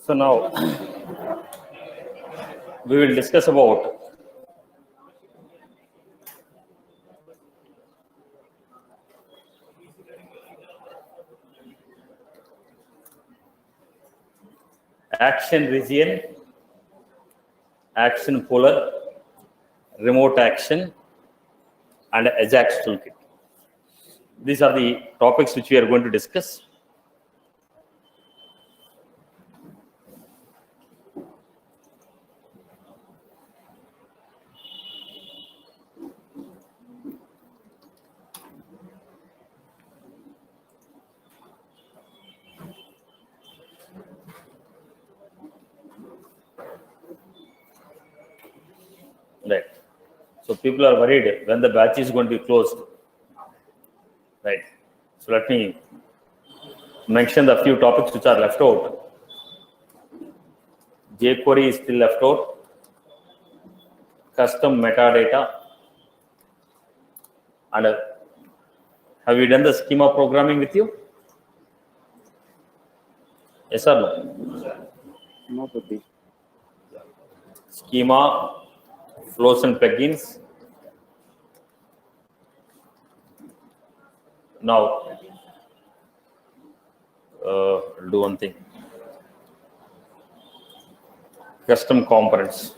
So now we will discuss about action region, action polar, remote action, and Ajax toolkit. These are the topics which we are going to discuss. Right. So people are worried when the batch is going to be closed. Right. So let me mention the few topics which are left out. jQuery is still left out. Custom metadata. And have you done the schema programming with you? Yes or no? No, Buddhi. Schema, flows and plugins. Now, do one thing. Custom components.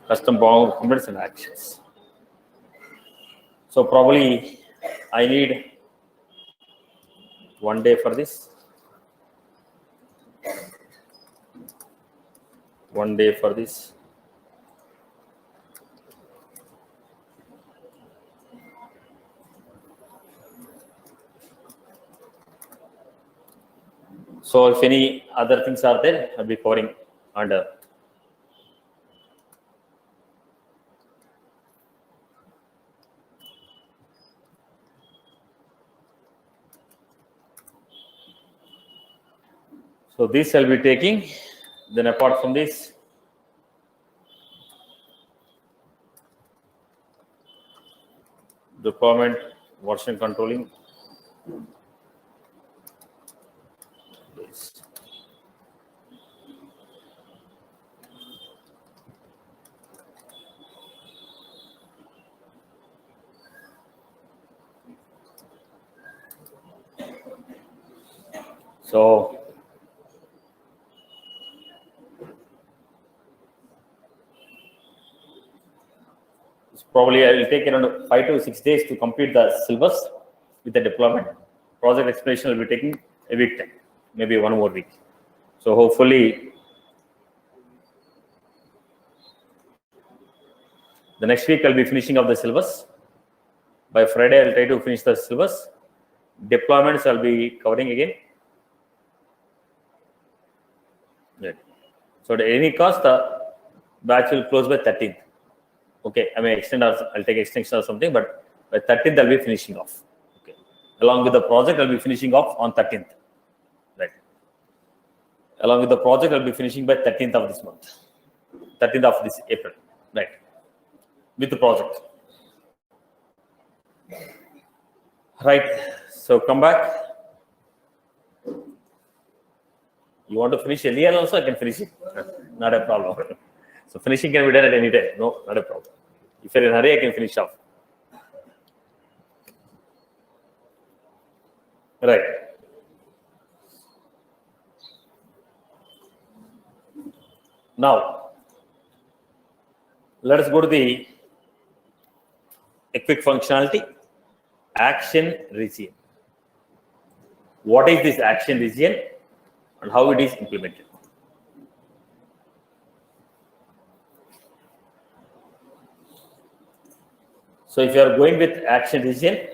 Custom components and actions. So probably I need 1 day for this. 1 day for this. So if any other things are there, I'll be covering under. So this I'll be taking. Then apart from this, deployment, version controlling. Yes. So probably I will take around 5 to 6 days to complete the syllabus with the deployment. Project explanation will be taking a week time, maybe 1 more week. So hopefully the next week I'll be finishing up the syllabus. By Friday I'll try to finish the syllabus. Deployments I'll be covering again. Right. So at any cost, the batch will close by 13th. Okay, I may extend or I'll take extension or something, but by 13th I'll be finishing off. Okay, along with the project I'll be finishing off on 13th. Right. Along with the project I'll be finishing by 13th of this month, 13th of this April. Right. With the project. Right. So come back. You want to finish earlier also, I can finish it. Not a problem. So finishing can be done at any time. No, not a problem. If you're in a hurry, I can finish off. Right. Now, let us go to a quick functionality. Action region. What is this action region and how it is implemented? So if you are going with action region,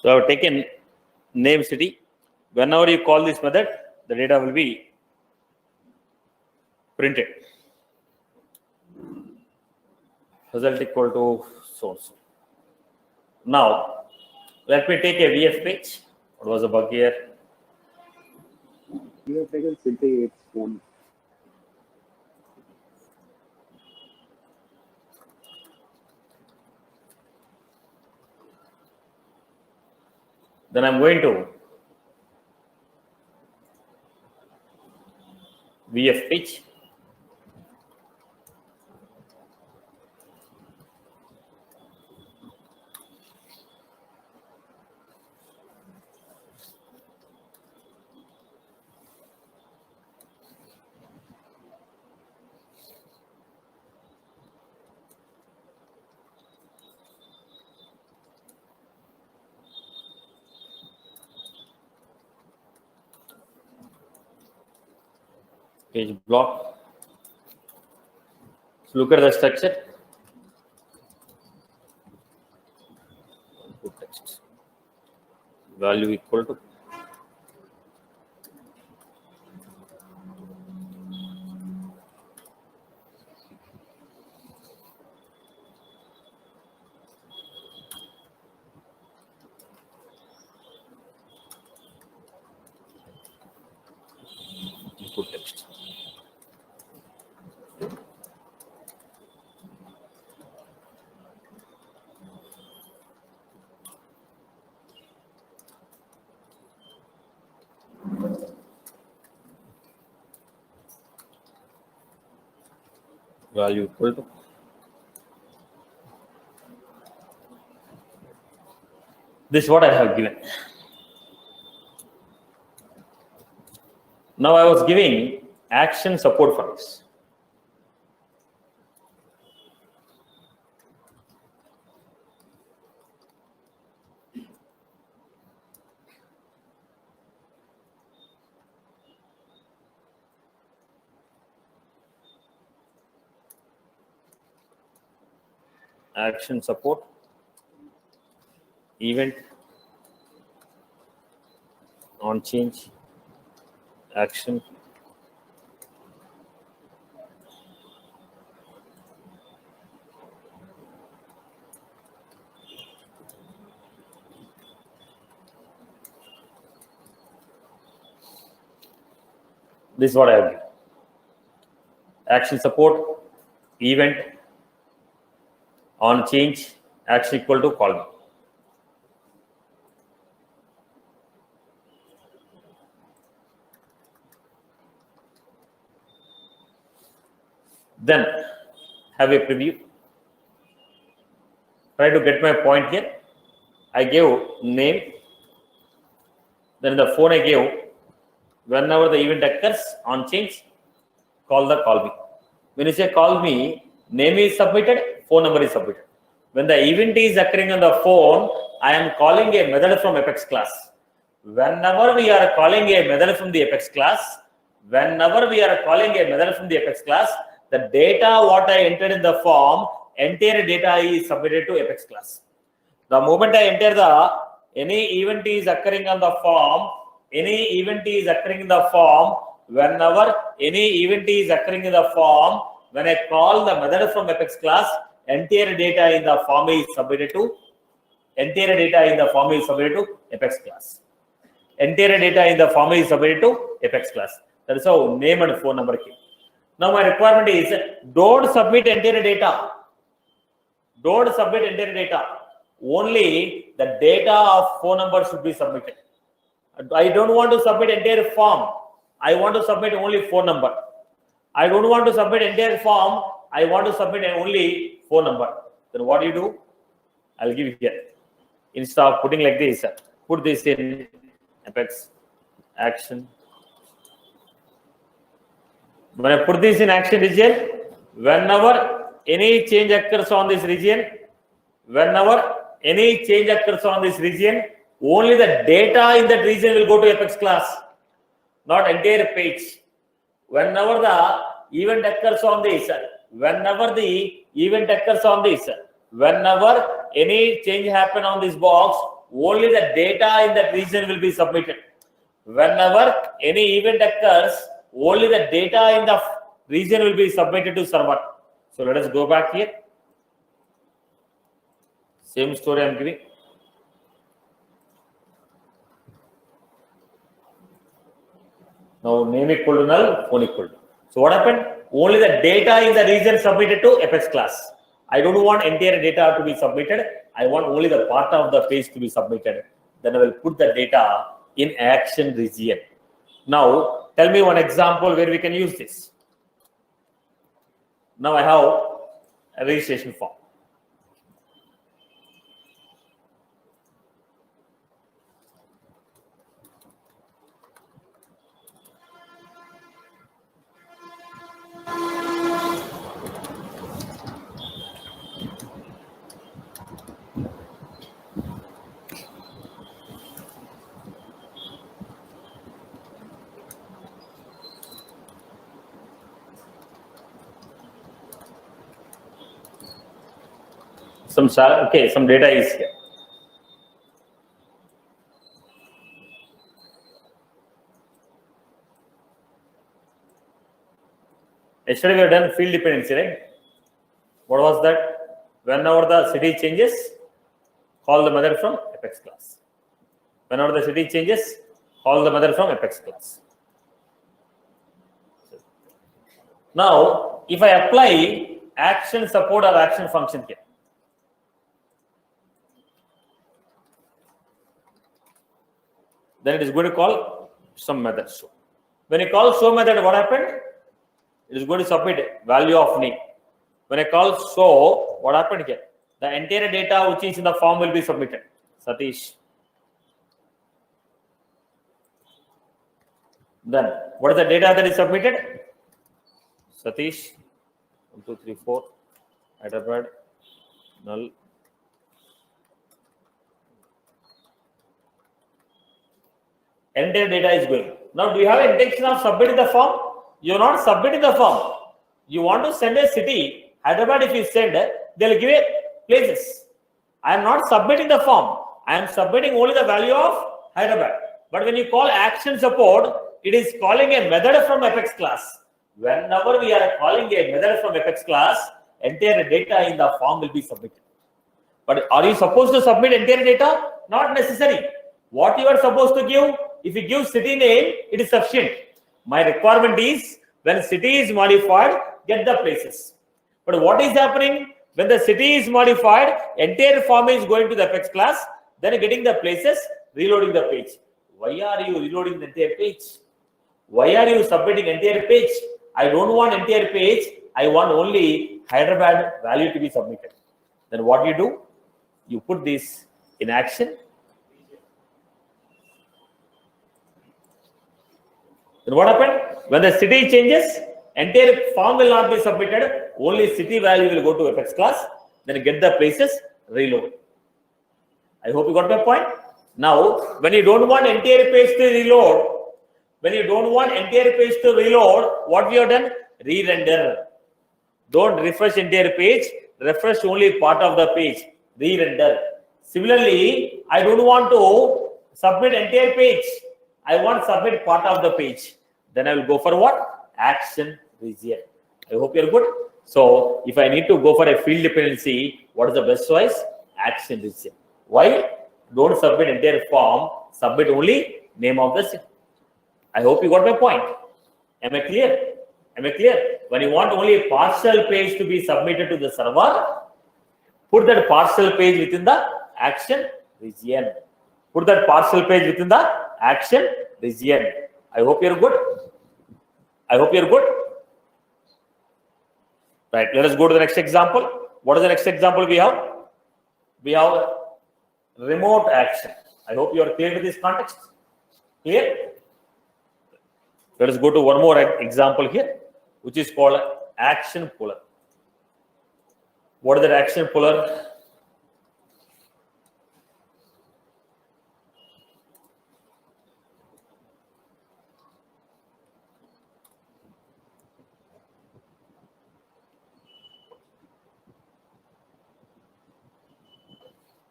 So I've taken name city. Whenever you call this method, the data will be printed. Result equal to source. Now, let me take a VF page. What was the bug here? You have taken simply its phone. Then I'm going to VF page. Page block. So look at the structure. Input text. Value equal to input text. Value equal to this is what I have given. Now I was giving action support for this. Action support, event, on change, action, this is what I have given. Action support, event, on change, action equal to call me. Then have a preview. Try to get my point here. I gave name. Then in the phone I gave whenever the event occurs on change, call me. When you say call me, name is submitted, phone number is submitted. When the event is occurring on the phone, I am calling a method from Apex class. Whenever we are calling a method from the Apex class, the data what I entered in the form, entire data is submitted to Apex class. The moment I enter any event is occurring on the form, whenever any event is occurring in the form, when I call the method from Apex class, entire data in the form is submitted to Apex class. That is how name and phone number came. Now my requirement is don't submit entire data. Only the data of phone number should be submitted. I don't want to submit entire form. I want to submit only phone number. I don't want to submit entire form. I want to submit only phone number. Then what do you do? I'll give you here. Instead of putting like this, put this in Apex action. When I put this in action region, whenever any change occurs on this region, only the data in that region will go to Apex class, not entire page. Whenever the event occurs on this, whenever any change happen on this box, only the data in that region will be submitted. Whenever any event occurs, only the data in the region will be submitted to server. So let us go back here. Same story I am giving. Now name equal to null, phone equal to. So what happened? Only the data in the region submitted to Apex class. I don't want entire data to be submitted. I want only the part of the page to be submitted. Then I will put the data in action region. Now tell me one example where we can use this. Now I have a registration form. Some data is here. Yesterday we have done field dependency, right? What was that? Whenever the city changes, call the method from Apex class. Whenever the city changes, call the method from Apex class. Now, if I apply action support or action function here, then it is going to call some method show. When you call show method, what happened? It is going to submit value of name. When I call show, what happened here? The entire data which is in the form will be submitted. Satish. Then what is the data that is submitted? Satish. 1, 2, 3, 4. Hyderabad. Null. Entire data is going. Now, do you have intention of submitting the form? You are not submitting the form. You want to send a city. Hyderabad, if you send, they will give it places. I am not submitting the form. I am submitting only the value of Hyderabad. But when you call action support, it is calling a method from Apex class. Whenever we are calling a method from Apex class, entire data in the form will be submitted. But are you supposed to submit entire data? Not necessary. What you are supposed to give, if you give city name, it is sufficient. My requirement is when city is modified, get the places. But what is happening? When the city is modified, entire form is going to the Apex class, then getting the places, reloading the page. Why are you reloading the entire page? Why are you submitting entire page? I don't want entire page. I want only Hyderabad value to be submitted. Then what you do? You put this in action. Then what happened? When the city changes, entire form will not be submitted. Only city value will go to Apex class. Then get the places, reload. I hope you got my point. Now, when you don't want entire page to reload, what we have done? Re-render. Don't refresh entire page. Refresh only part of the page. Re-render. Similarly, I don't want to submit entire page. I want submit part of the page. Then I will go for what? Action region. I hope you're good. So if I need to go for a field dependency, what is the best choice? Action region. Why? Don't submit entire form. Submit only name of the city. I hope you got my point. Am I clear? Am I clear? When you want only a partial page to be submitted to the server, put that partial page within the action region. Put that partial page within the action region. I hope you're good. I hope you're good. Right. Let us go to the next example. What is the next example we have? We have remote action. I hope you are clear with this context. Clear? Let us go to one more example here, which is called action puller. What is that action puller?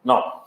Now,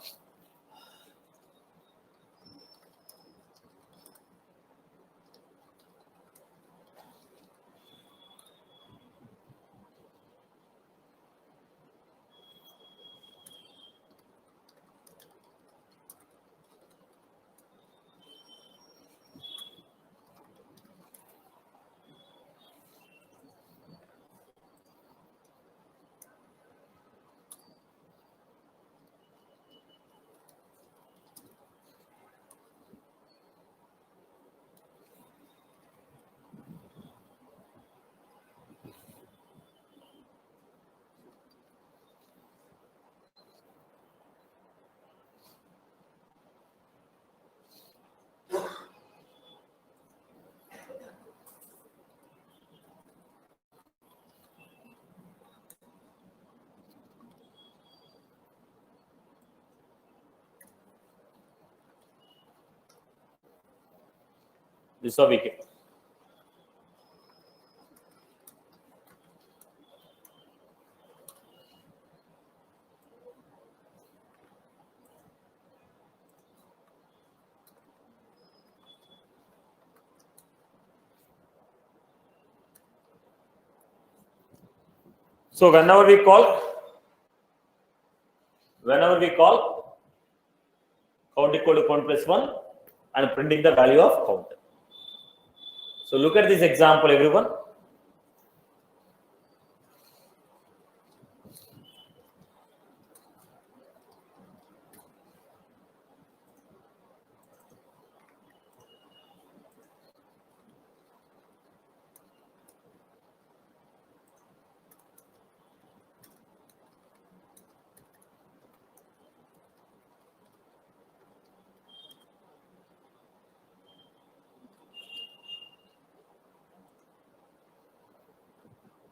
This is how we get. So whenever we call count equal to count plus 1 and printing the value of count. So look at this example, everyone.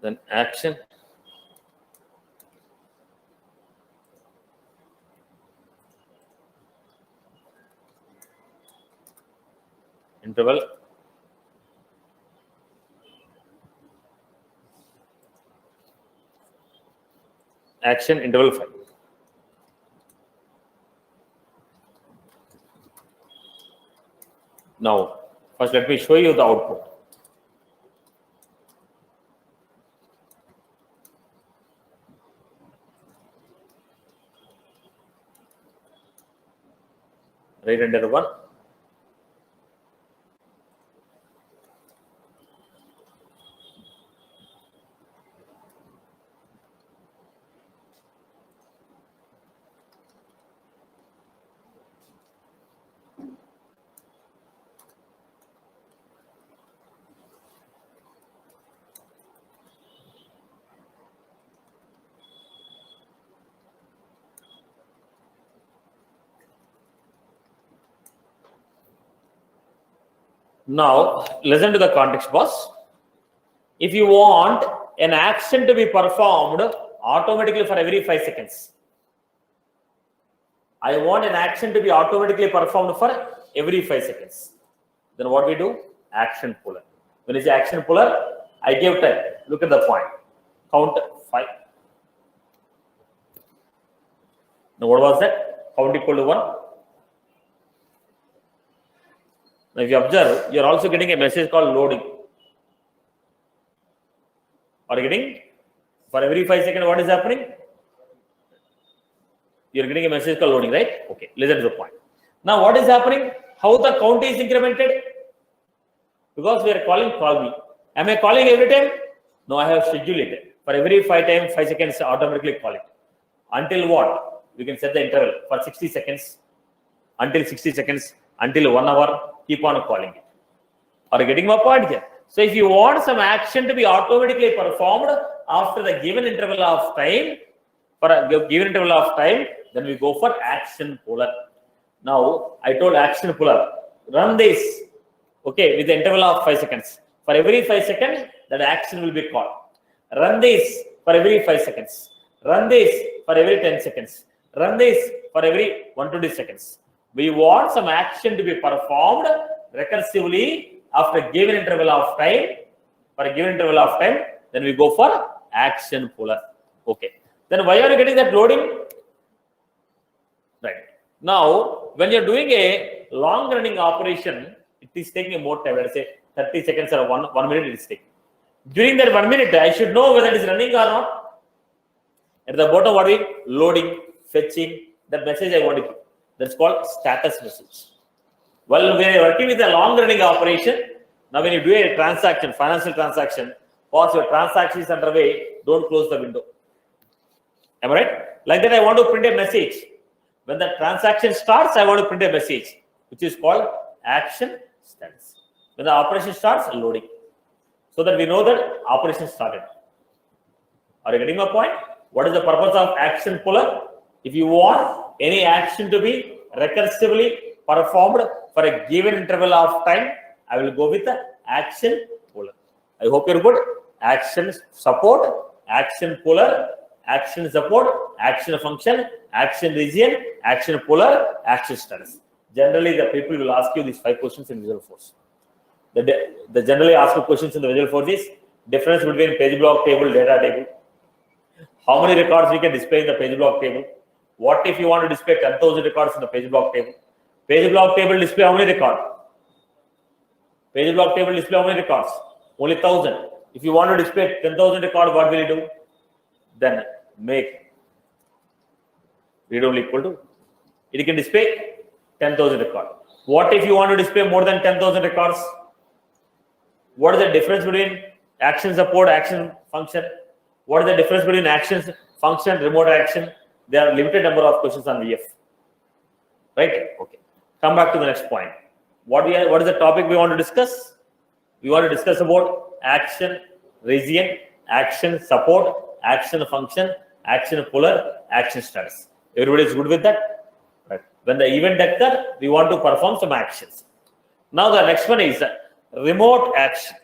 Then action. Interval. Action interval 5. Now, first let me show you the output. Right under 1. Now, listen to the context, boss. If you want an action to be performed automatically for every 5 seconds, I want an action to be automatically performed for every 5 seconds. Then what we do? Action puller. When it's action puller, I give time. Look at the point. Count 5. Now what was that? Count equal to 1. Now if you observe, you are also getting a message called loading. Are you getting? For every 5 seconds, what is happening? You are getting a message called loading, right? Okay, listen to the point. Now what is happening? How the count is incremented? Because we are calling call me. Am I calling every time? No, I have scheduled it. For every 5 seconds, automatically call it. Until what? We can set the interval for 60 seconds. Until 60 seconds, until 1 hour, keep on calling it. Are you getting my point here? So if you want some action to be automatically performed after the given interval of time, then we go for action puller. Now, I told action puller, run this, okay, with the interval of 5 seconds. For every 5 seconds, that action will be called. Run this for every 5 seconds. Run this for every 10 seconds. Run this for every 120 seconds. We want some action to be performed recursively after a given interval of time. For a given interval of time, then we go for action puller. Okay. Then why are you getting that loading? Right. Now, when you're doing a long running operation, it is taking more time. Let's say 30 seconds or 1 minute it is taking. During that 1 minute, I should know whether it is running or not. At the bottom, what we loading, fetching, that message I want to give. That's called status message. Well, we are working with a long running operation. Now, when you do a transaction, financial transaction, once your transaction is underway, don't close the window. Am I right? Like that, I want to print a message. When the transaction starts, I want to print a message, which is called action status. When the operation starts, loading. So that we know that operation started. Are you getting my point? What is the purpose of action puller? If you want any action to be recursively performed for a given interval of time, I will go with the action puller. I hope you're good. Action support, action puller, action support, action function, action region, action puller, action status. Generally, the people will ask you these 5 questions in Visual Force. The generally asked questions in the Visual Force is difference between page block table, data table. How many records we can display in the page block table? What if you want to display 10,000 records in the page block table? Page block table display how many records? Page block table display how many records? Only 1,000. If you want to display 10,000 records, what will you do? Then make read only equal to. It can display 10,000 records. What if you want to display more than 10,000 records? What is the difference between action support, action function? What is the difference between actions, function, remote action? There are limited number of questions on VF. Right? Okay. Come back to the next point. What is the topic we want to discuss? We want to discuss about action region, action support, action function, action puller, action status. Everybody is good with that? Right. When the event occurs, we want to perform some actions. Now the next one is remote action.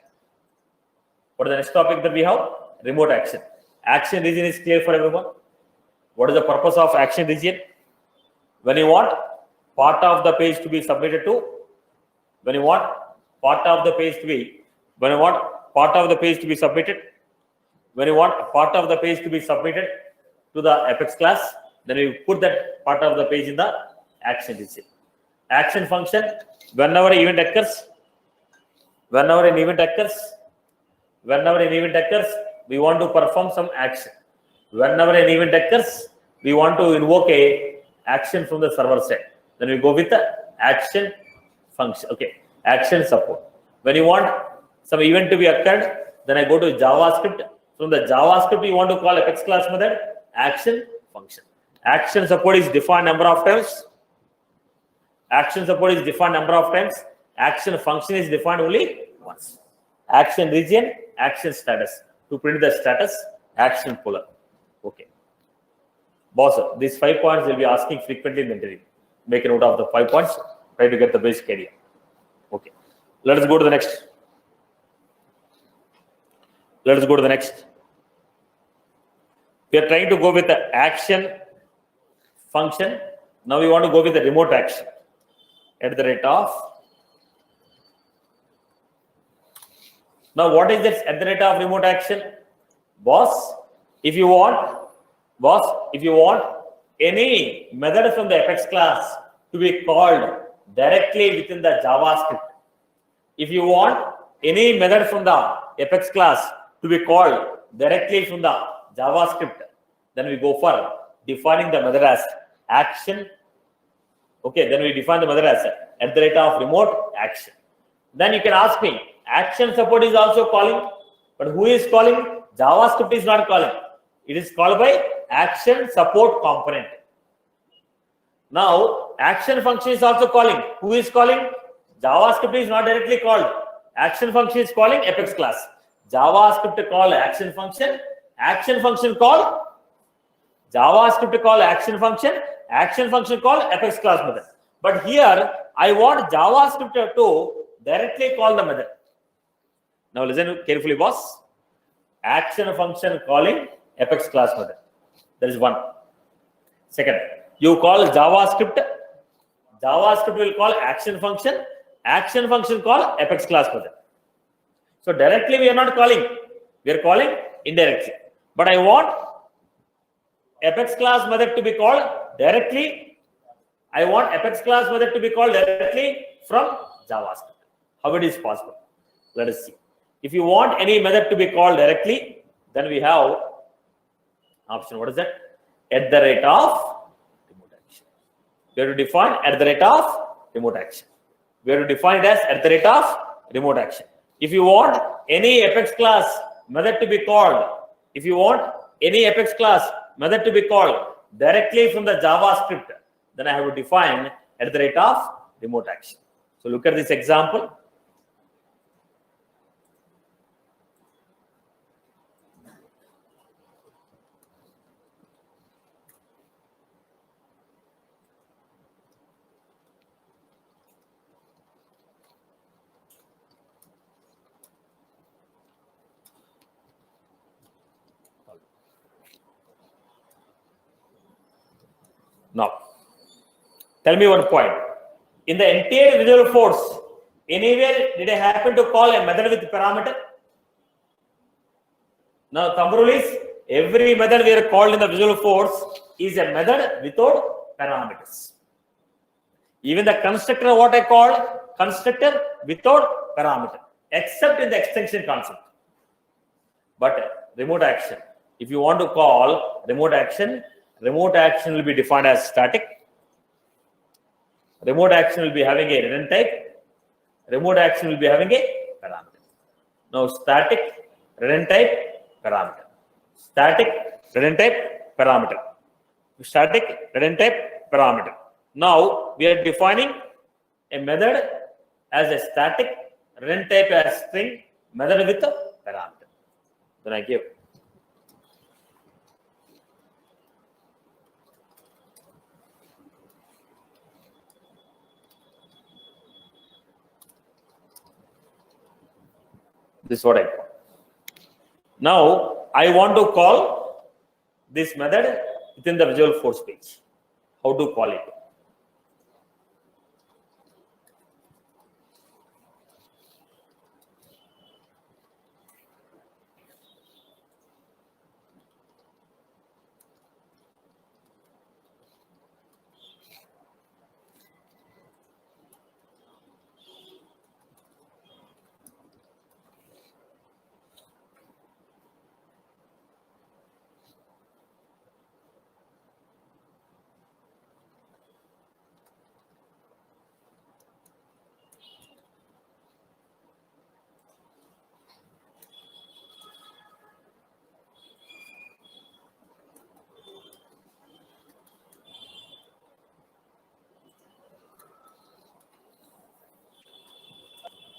What is the next topic that we have? Remote action. Action region is clear for everyone. What is the purpose of action region? When you want part of the page to be submitted to, when you want part of the page to be, when you want part of the page to be submitted, when you want part of the page to be submitted to the Apex class, then you put that part of the page in the action region. Action function, whenever an event occurs, we want to perform some action. Whenever an event occurs, we want to invoke a action from the server side. Then we go with the action function. Okay, action support. When you want some event to be occurred, then I go to JavaScript. From the JavaScript, you want to call Apex class method action function. Action support is defined number of times. Action support is defined number of times. Action function is defined only once. Action region, action status. To print the status, action puller. Okay. Boss, these 5 points will be asking frequently in the interview. Make a note of the 5 points. Try to get the basic idea. Okay. Let us go to the next. We are trying to go with the action function. Now we want to go with the remote action. At the rate of. Now what is this at the rate of remote action? Boss, if you want any method from the Apex class to be called directly within the JavaScript. If you want any method from the Apex class to be called directly from the JavaScript, then we go for defining the method as action. Okay, then we define the method as at the rate of remote action. Then you can ask me, action support is also calling, but who is calling? JavaScript is not calling. It is called by action support component. Now, action function is also calling. Who is calling? JavaScript is not directly called. Action function is calling Apex class. JavaScript call action function call JavaScript call action function call Apex class method. But here I want JavaScript to directly call the method. Now listen carefully, boss. Action function calling Apex class method. That is one. Second, you call JavaScript will call action function call Apex class method. So directly we are not calling, we are calling indirectly. But I want Apex class method to be called directly. I want Apex class method to be called directly from JavaScript. How it is possible? Let us see. If you want any method to be called directly, then we have option. What is that? At the rate of remote action. We have to define at the rate of remote action. We have to define it as at the rate of remote action. If you want any Apex class method to be called, directly from the JavaScript, then I have to define at the rate of remote action. So look at this example. Now, tell me one point. In the entire Visual Force, Anywhere did I happen to call a method with parameter? Now, thumb rule is every method we are called in the Visual Force is a method without parameters. Even the constructor, what I call constructor without parameter, except in the extension concept. But remote action, if you want to call remote action will be defined as static. Remote action will be having a return type. Remote action will be having a parameter. Now, static, return type, parameter. Static, return type, parameter. Static, return type, parameter. Now, we are defining a method as a static, return type as string, method with a parameter. Then I give. This is what I call. Now, I want to call this method within the Visual Force page. How to call it?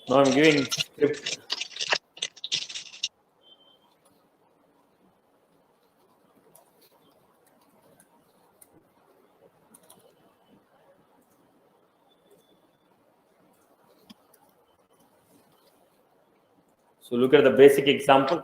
Now I'm giving script. So look at the basic example.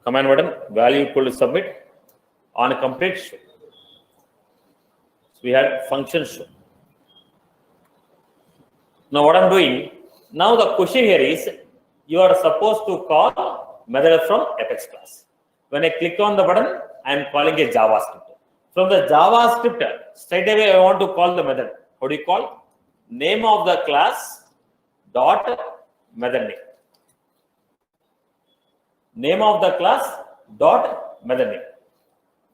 Command button, value equal to submit on a complete show. So we had function show. Now what I'm doing, now the question here is, you are supposed to call method from Apex class. When I click on the button, I am calling a JavaScript. From the JavaScript, straight away I want to call the method. How do you call? Name of the class dot method name. Name of the class dot method name.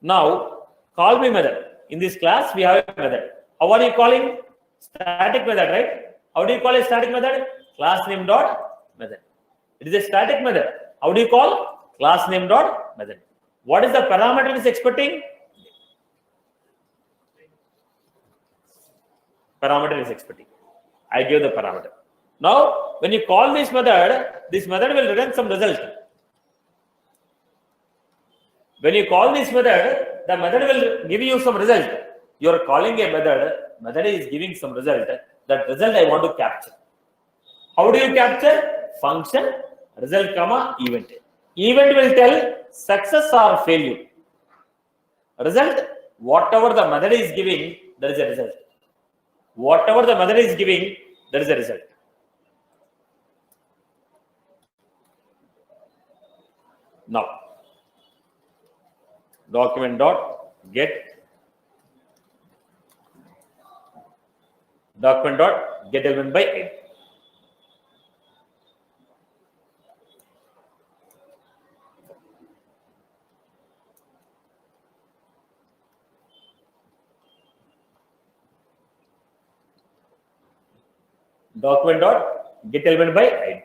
Now, call me method. In this class, we have a method. How are you calling? Static method, right? How do you call a static method? Class name dot method. It is a static method. How do you call? Class name dot method. What is the parameter it is expecting? Parameter is expecting. I give the parameter. Now, when you call this method will return some result. When you call this method, the method will give you some result. You are calling a method is giving some result. That result I want to capture. How do you capture? Function, result, comma, event. Event will tell success or failure. Result, whatever the method is giving, there is a result. Whatever the method is giving, there is a result. Now, document dot get element by id. Document dot get element by id.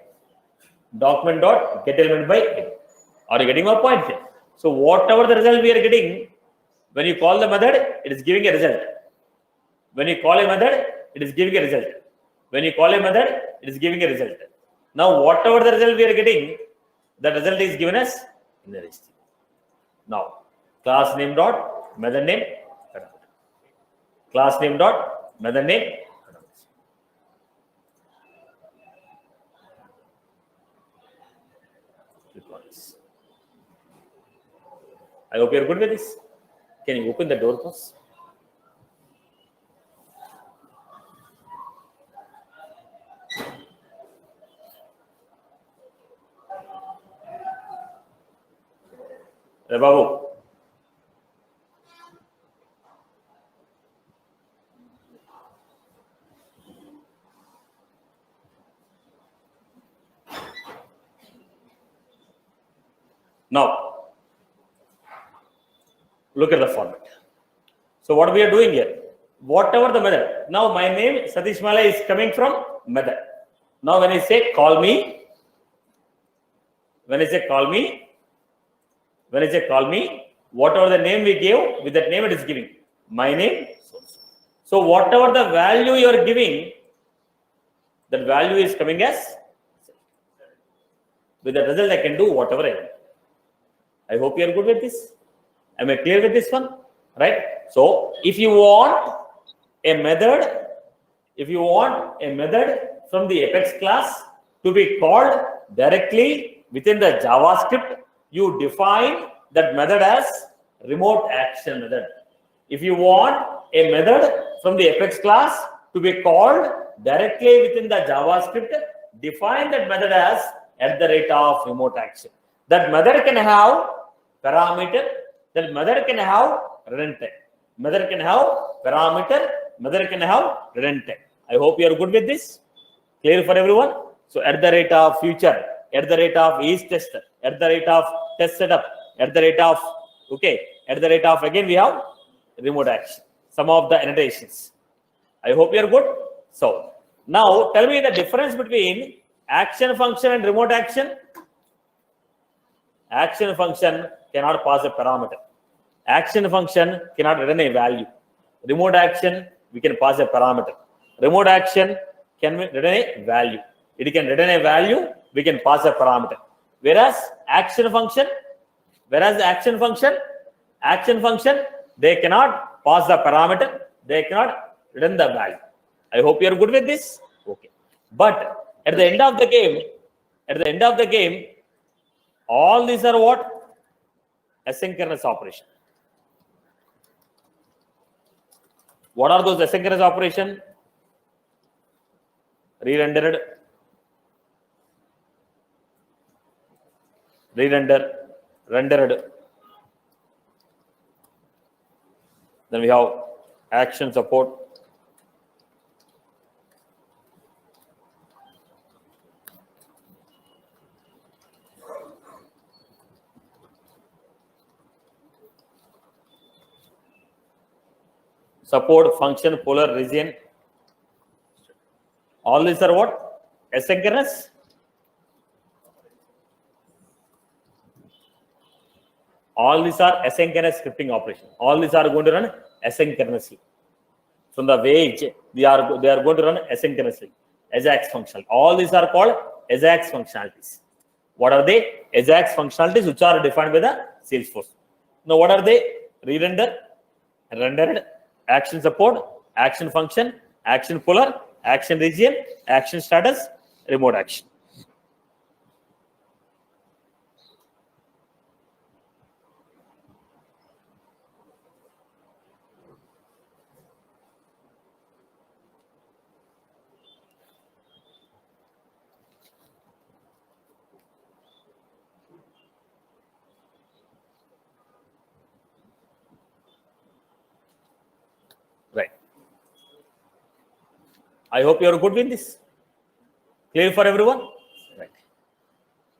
Document dot get element by id. Are you getting my point here? So whatever the result we are getting, when you call the method, it is giving a result. When you call a method, it is giving a result. When you call a method, it is giving a result. Now, whatever the result we are getting, the result is given as in the list. Now, class name dot method name parameter. Class name dot method name parameter. I hope you're good with this. Can you open the door first? Babu. Now, look at the format. So what we are doing here, whatever the method. Now my name Satish Mala is coming from method. Now when I say call me, whatever the name we gave, with that name it is giving. My name. So whatever the value you are giving, that value is coming as, with the result I can do whatever I want. I hope you are good with this. Am I clear with this one? Right? So if you want a method from the Apex class to be called directly within the JavaScript, you define that method as remote action method. If you want a method from the Apex class to be called directly within the JavaScript, define that method as @ remote action. That method can have parameter, that method can have runtime. Method can have parameter, method can have runtime. I hope you are good with this. Clear for everyone? So @ future, @ each tester, @ test setup, @ again we have remote action. Some of the annotations. I hope you are good. So now tell me the difference between action function and remote action. Action function cannot pass a parameter. Action function cannot return a value. Remote action, we can pass a parameter. Remote action can return a value. It can return a value, we can pass a parameter. Whereas action function, they cannot pass the parameter, they cannot return the value. I hope you are good with this. Okay. But at the end of the game, all these are what? Asynchronous operation. What are those asynchronous operation? Re-rendered, rendered. Then we have action support. Support function polar region. All these are what? Asynchronous. All these are asynchronous scripting operation. All these are going to run asynchronously. From the wage, they are going to run asynchronously. AJAX functional. All these are called AJAX functionalities. What are they? AJAX functionalities which are defined by the Salesforce. Now, what are they? Re-render, rendered, action support, action function, action polar, action region, action status, remote action. Right. I hope you are good with this. Clear for everyone? Right.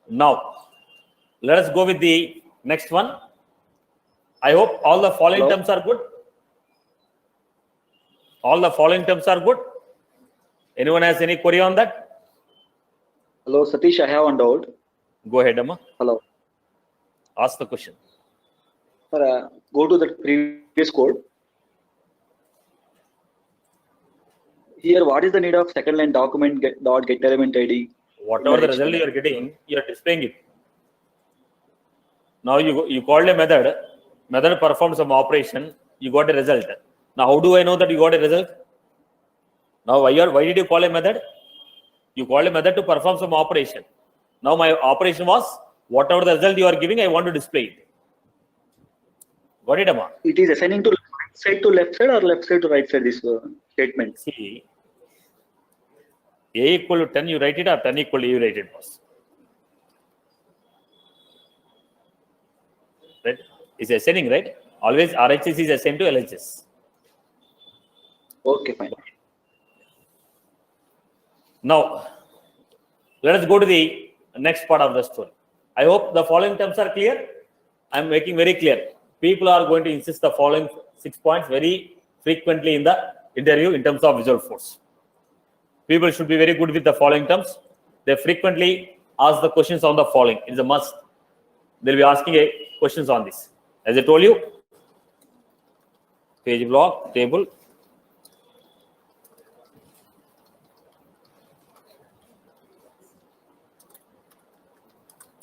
Now, let us go with the next one. I hope all the following terms are good. All the following terms are good. Anyone has any query on that? Hello, Satish, I have one doubt. Go ahead, Amma. Hello. Ask the question. Sir, go to the previous code. Here, what is the need of second line document get element ID? Whatever the result you are getting, you are displaying it. Now you called a method. Method performed some operation. You got a result. Now how do I know that you got a result? Now why did you call a method? You called a method to perform some operation. Now my operation was whatever the result you are giving, I want to display it. Got it, Amma? It is assigning to right side to left side or left side to right side, this statement. See, A equal to 10, you write it, or 10 equal to you write it, boss. Right? It's assigning, right? Always RHS is assigned to LHS. Okay, fine. Now, let us go to the next part of the story. I hope the following terms are clear. I am making very clear. People are going to insist the following 6 points very frequently in the interview in terms of visual force. People should be very good with the following terms. They frequently ask the questions on the following. It's a must. They'll be asking questions on this. As I told you, page block, table.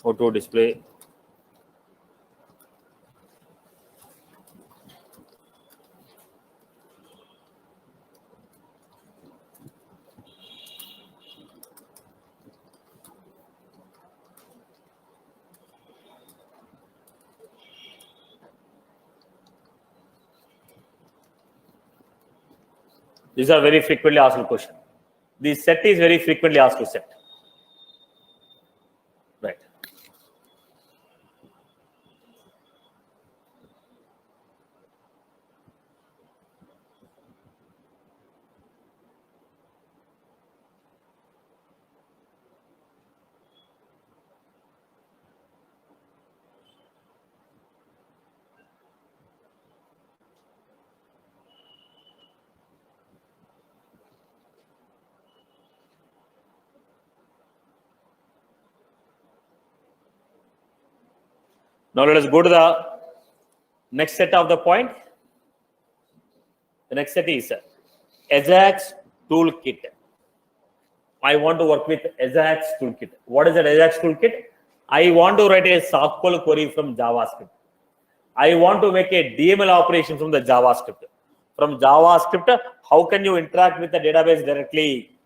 Auto display. These are very frequently asked questions. This set is very frequently asked set. Right. Now let us go to the next set of the point. The next set is Ajax toolkit. I want to work with Ajax toolkit. What is an Ajax toolkit? I want to write a SQL query from JavaScript. I want to make a DML operation from the JavaScript. From JavaScript, how can you interact with the database directly?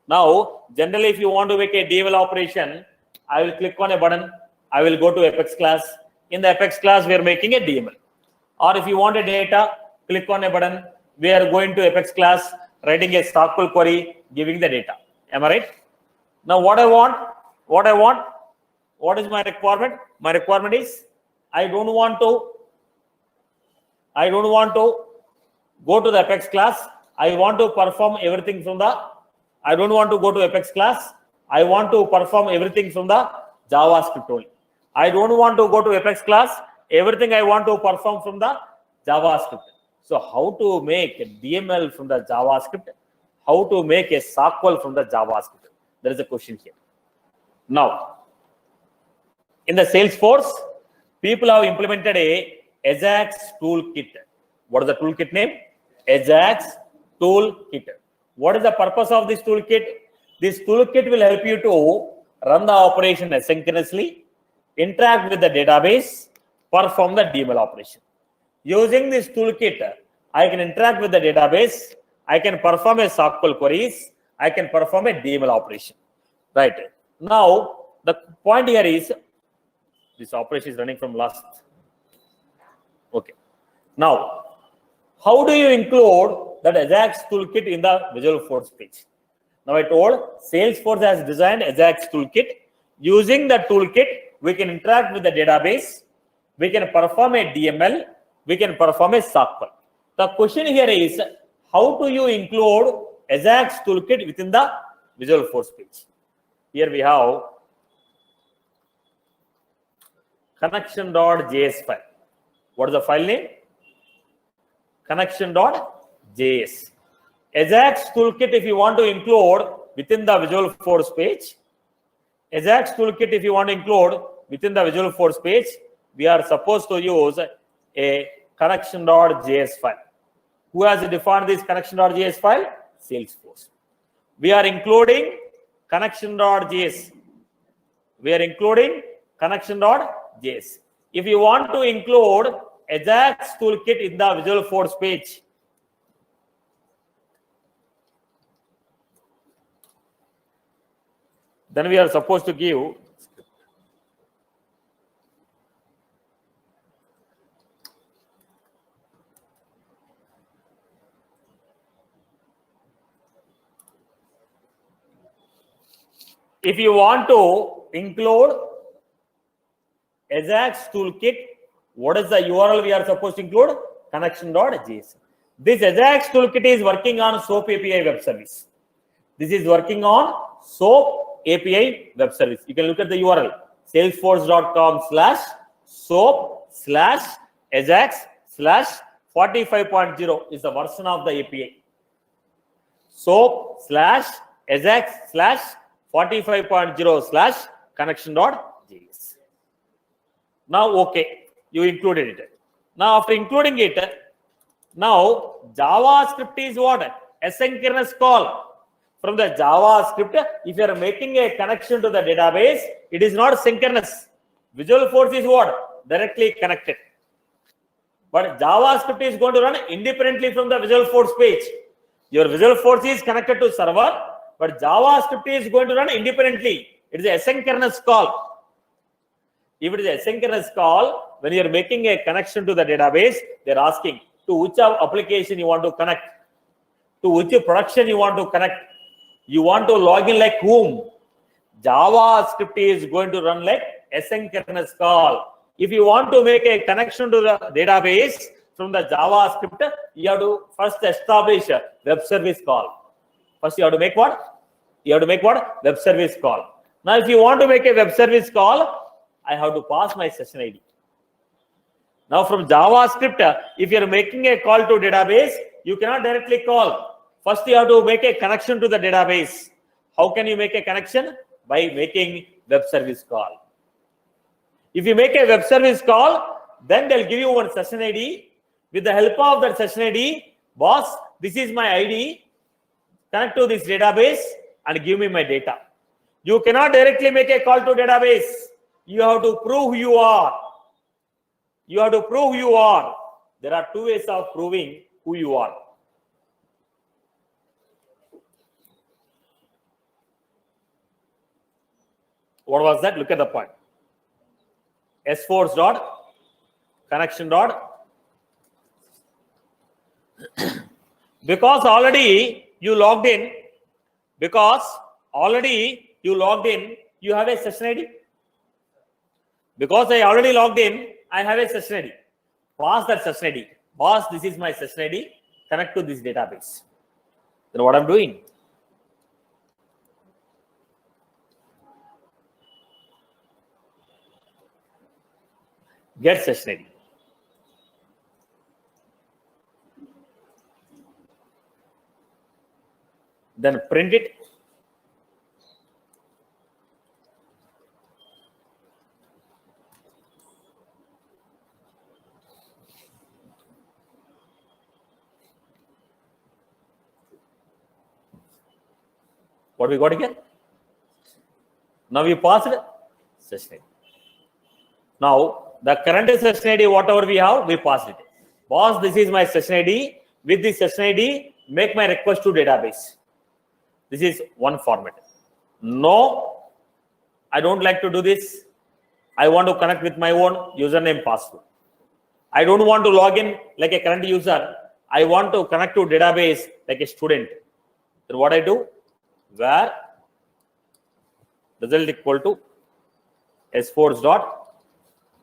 Now, generally, if you want to make a DML operation, I will click on a button. I will go to Apex class. In the Apex class, we are making a DML. Or if you want a data, click on a button. We are going to Apex class, writing a SQL query, giving the data. Am I right? Now, what I want, what is my requirement? My requirement is I don't want to go to the Apex class. I want to perform everything from the. I don't want to go to Apex class. I want to perform everything from the JavaScript only. I don't want to go to Apex class. Everything I want to perform from the JavaScript. So how to make a DML from the JavaScript? How to make a SQL from the JavaScript? There is a question here. Now, in the Salesforce, people have implemented a Ajax toolkit. What is the toolkit name? Ajax toolkit. What is the purpose of this toolkit? This toolkit will help you to run the operation asynchronously, interact with the database, perform the DML operation. Using this toolkit, I can interact with the database, I can perform a SQL queries, I can perform a DML operation. Right. Now, the point here is, this operation is running from last. Okay. Now, how do you include that Ajax toolkit in the Visualforce page? Now, I told Salesforce has designed Ajax toolkit. Using the toolkit, we can interact with the database, we can perform a DML, we can perform a SQL. The question here is, how do you include Ajax toolkit within the Visualforce page? Here we have connection.js file. What is the file name? Connection.js. Ajax toolkit, if you want to include within the Visualforce page, Ajax toolkit, if you want to include within the Visualforce page, we are supposed to use a connection.js file. Who has defined this connection.js file? Salesforce. We are including connection.js. We are including connection.js. If you want to include Ajax toolkit in the Visualforce page, then we are supposed to give if you want to include Ajax toolkit, what is the URL we are supposed to include? Connection.json. This Ajax toolkit is working on SOAP API web service. This is working on SOAP API web service. You can look at the URL salesforce.com/soap/Ajax/45.0 is the version of the API. SOAP/Ajax/45.0/connection.js. Now, okay, you included it. Now, after including it, now JavaScript is what? Asynchronous call. From the JavaScript, if you are making a connection to the database, it is not synchronous. Visual Force is what? Directly connected. But JavaScript is going to run independently from the Visual Force page. Your Visual Force is connected to server, but JavaScript is going to run independently. It is a asynchronous call. If it is a asynchronous call, when you are making a connection to the database, they are asking to which application you want to connect, to which production you want to connect. You want to log in like whom? JavaScript is going to run like asynchronous call. If you want to make a connection to the database from the JavaScript, you have to first establish a web service call. First, you have to make what? You have to make what? Web service call. Now, if you want to make a web service call, I have to pass my session ID. Now, from JavaScript, if you are making a call to database, you cannot directly call. First, you have to make a connection to the database. How can you make a connection? By making web service call. If you make a web service call, then they'll give you one session ID. With the help of that session ID, boss, this is my ID. Connect to this database and give me my data. You cannot directly make a call to database. You have to prove who you are. You have to prove who you are. There are two ways of proving who you are. What was that? Look at the point. sforce dot connection dot. Because already you logged in, you have a session ID. Because I already logged in, I have a session ID. Pass that session ID. Boss, this is my session ID. Connect to this database. Then what I'm doing? Get session ID. Then print it. What we got again? Now we passed session ID. Now the current session ID, whatever we have, we passed it. Boss, this is my session ID. With this session ID, make my request to database. This is one format. No, I don't like to do this. I want to connect with my own username password. I don't want to log in like a current user. I want to connect to database like a student. Then what I do? Where result equal to sforce dot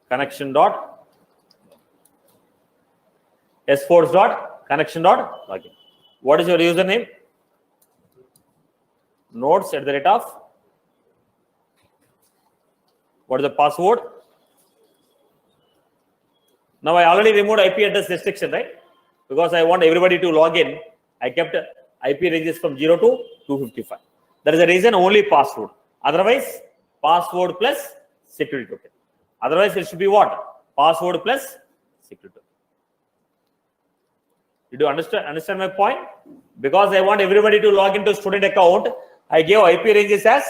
connection dot sforce dot connection dot login. What is your username? Nodes at the rate of. What is the password? Now I already removed IP address restriction, right? Because I want everybody to log in. I kept IP ranges from 0 to 255. That is the reason only password. Otherwise, password plus security token. Otherwise, it should be what? Password plus security token. Did you understand my point? Because I want everybody to log into student account, I gave IP ranges as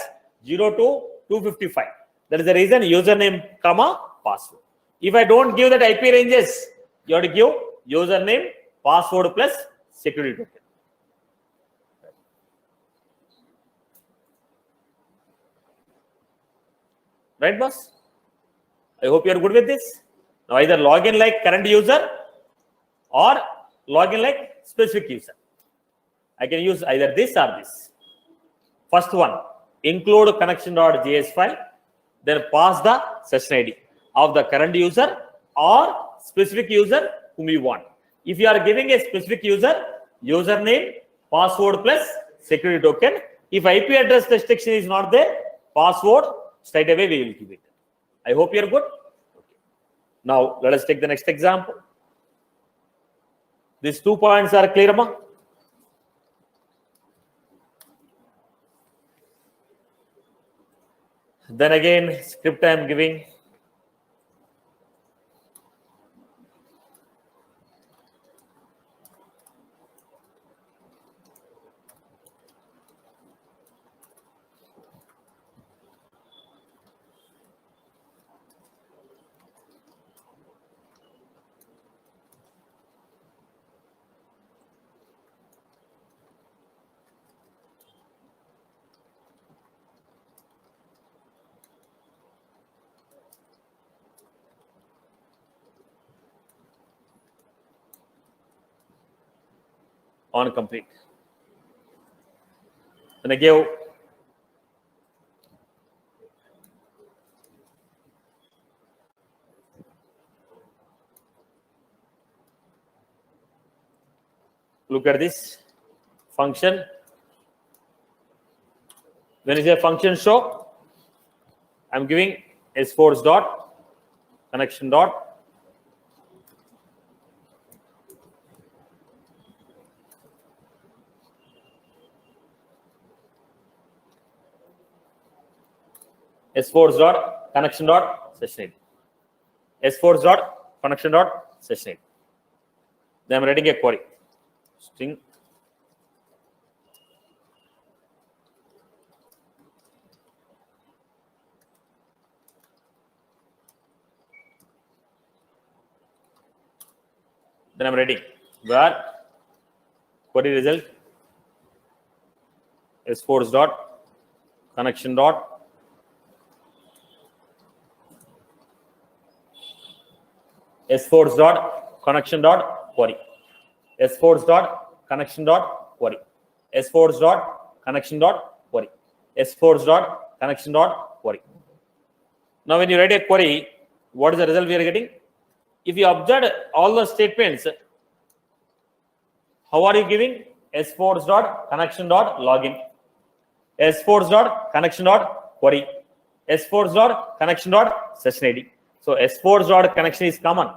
0 to 255. That is the reason username, comma, password. If I don't give that IP ranges, you have to give username, password plus security token. Right, boss? I hope you are good with this. Now either log in like current user or log in like specific user. I can use either this or this. First one, include connection.js file, then pass the session ID of the current user or specific user whom you want. If you are giving a specific user, username, password plus security token. If IP address restriction is not there, password straight away we will give it. I hope you are good. Okay. Now let us take the next example. These 2 points are clear, ma? Then again, script I am giving. On complete. And I give look at this function. When is a function show, I'm giving sforce dot connection dot sforce dot connection dot session ID. Sforce dot connection dot session ID. Then I'm writing a query string then I'm writing where query result sforce dot connection dot sforce dot connection dot query sforce dot connection dot query sforce dot connection dot query sforce dot connection dot query. Now when you write a query, what is the result we are getting? If you observe all the statements, how are you giving? Sforce dot connection dot login, sforce dot connection dot query, sforce dot connection dot session ID. So sforce dot connection is common.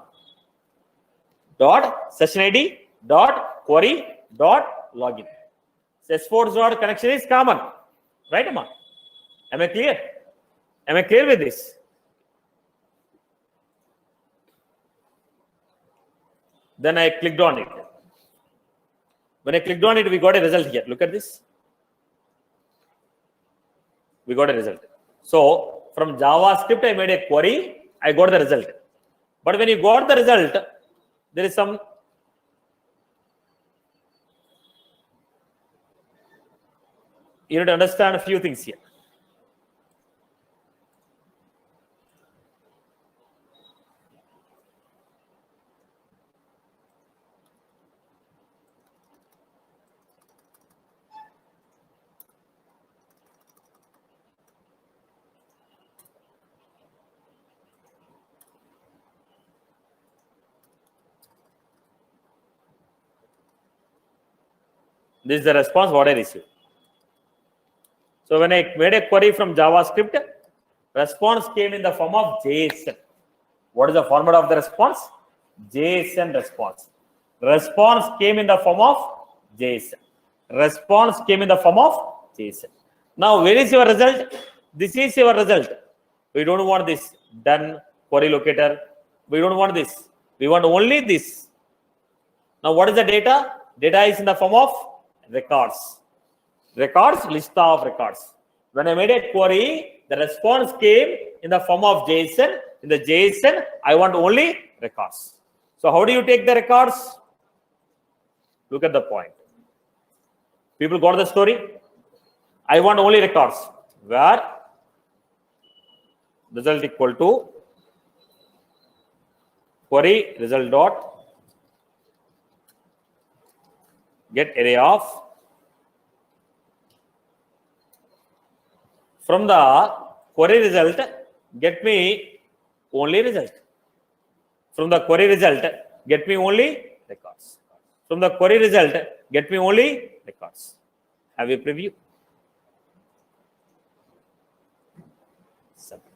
Dot session ID dot query dot login. So sforce dot connection is common, right, Amma? Am I clear? Am I clear with this? Then I clicked on it. When I clicked on it, we got a result here. Look at this. We got a result. So from JavaScript, I made a query. I got the result. But when you got the result, there is some you need to understand a few things here. This is the response what I received. So when I made a query from JavaScript, response came in the form of JSON. What is the format of the response? JSON response. Response came in the form of JSON. Response came in the form of JSON. Now, where is your result? This is your result. We don't want this done query locator. We don't want this. We want only this. Now, what is the data? Data is in the form of records. Records, list of records. When I made a query, the response came in the form of JSON. In the JSON, I want only records. So how do you take the records? Look at the point. People got the story? I want only records. Where result equal to query result dot get array of From the query result, get me only result. From the query result, get me only records. From the query result, get me only records. Have a preview. Submit.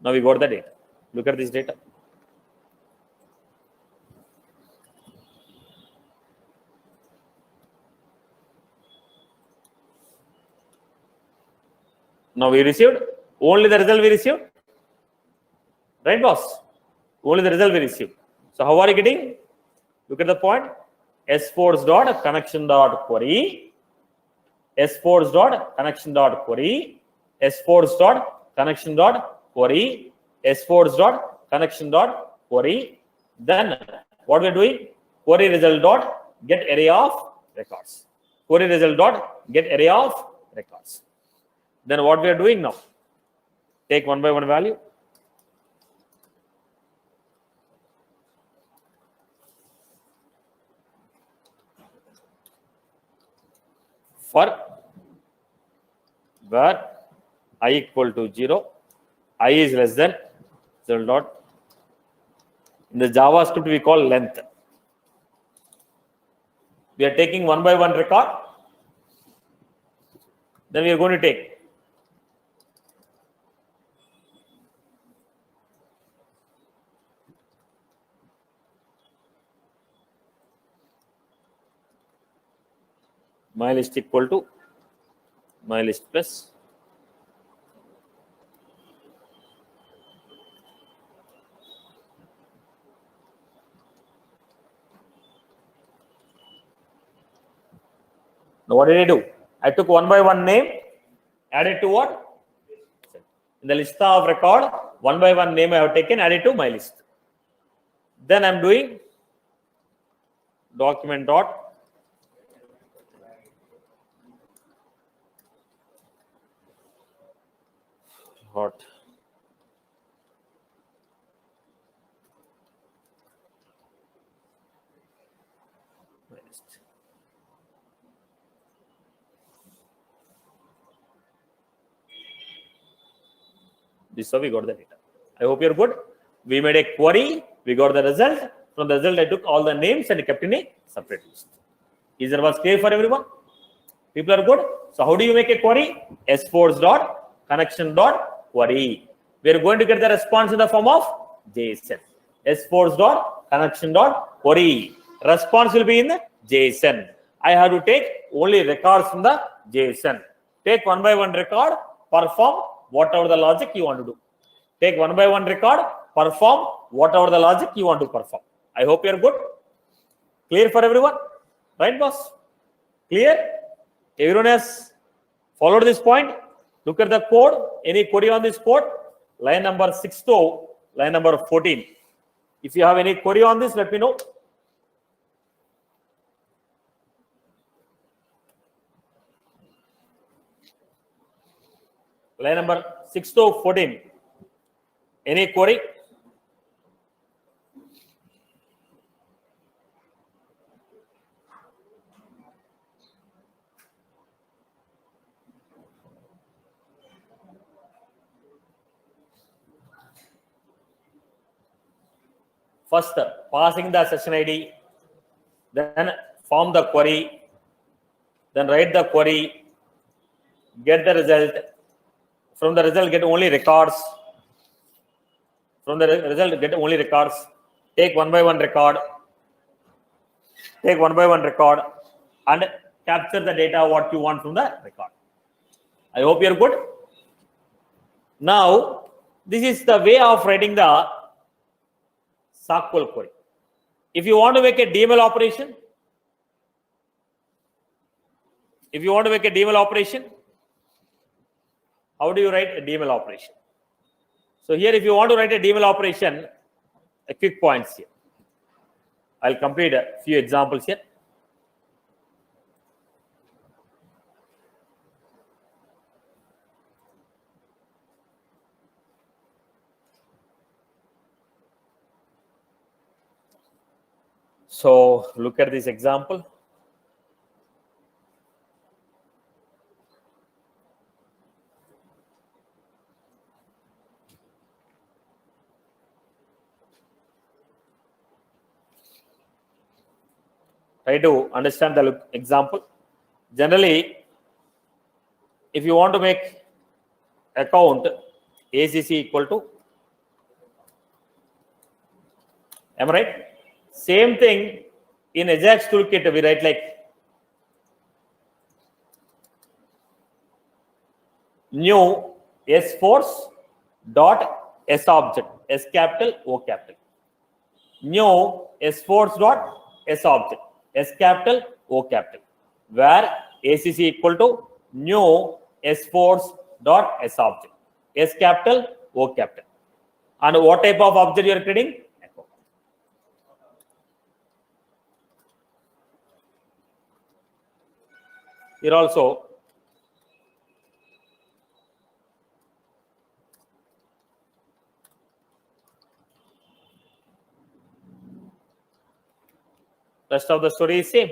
Now we got the data. Look at this data. Now we received only the result we received. Right, boss? Only the result we received. So how are you getting? Look at the point. S4's dot connection dot query. S4's dot connection dot query. S4's dot connection dot query. S4's dot connection dot query. Then what we're doing? Query result dot get array of records. Query result dot get array of records. Then what we are doing now? Take one by one value. For where I equal to 0, I is less than 0 dot. In the JavaScript we call length. We are taking one by one record. Then we are going to take my list equal to my list plus now what did I do? I took one by one name, added to what? In the list of record, one by one name I have taken, added to my list. Then I'm doing document dot hot list. This is how we got the data. I hope you're good. We made a query, we got the result. From the result, I took all the names and kept in a separate list. Is that was clear for everyone? People are good. So how do you make a query? S4's dot connection dot query. We are going to get the response in the form of JSON. S4's dot connection dot query. Response will be in JSON. I have to take only records from the JSON. Take one by one record, perform whatever the logic you want to do. Take one by one record, perform whatever the logic you want to perform. I hope you are good. Clear for everyone? Right, boss? Clear? Everyone has followed this point? Look at the code. Any query on this code? Line number 6 to line number 14. If you have any query on this, let me know. Line number 6 to 14. Any query? First, passing the session ID, then form the query, then write the query, get the result. From the result, get only records. From the result, get only records. Take one by one record. Take one by one record and capture the data what you want from the record. I hope you're good. Now, this is the way of writing the SQL query. If you want to make a DML operation, how do you write a DML operation? So here, if you want to write a DML operation, a quick points here. I'll complete a few examples here. So look at this example. Try to understand the example. Generally, if you want to make account ACC equal to, am I right? Same thing in Ajax toolkit, we write like new S force dot S object, S capital, O capital. New S force dot S object, S capital, O capital, where ACC equal to new S force dot S object, S capital, O capital. And what type of object you are creating? Account. Here also, rest of the story is same.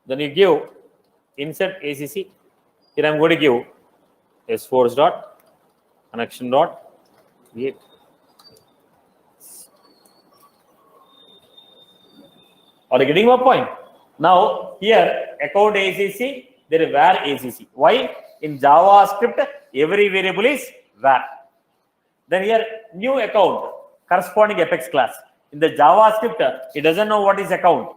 Then you give insert ACC. Here I am going to give S force dot connection dot create. Are you getting my point? Now here account ACC, there is var ACC. Why? In JavaScript every variable is var. Then here new account corresponding Apex class. In the JavaScript it doesn't know what is account.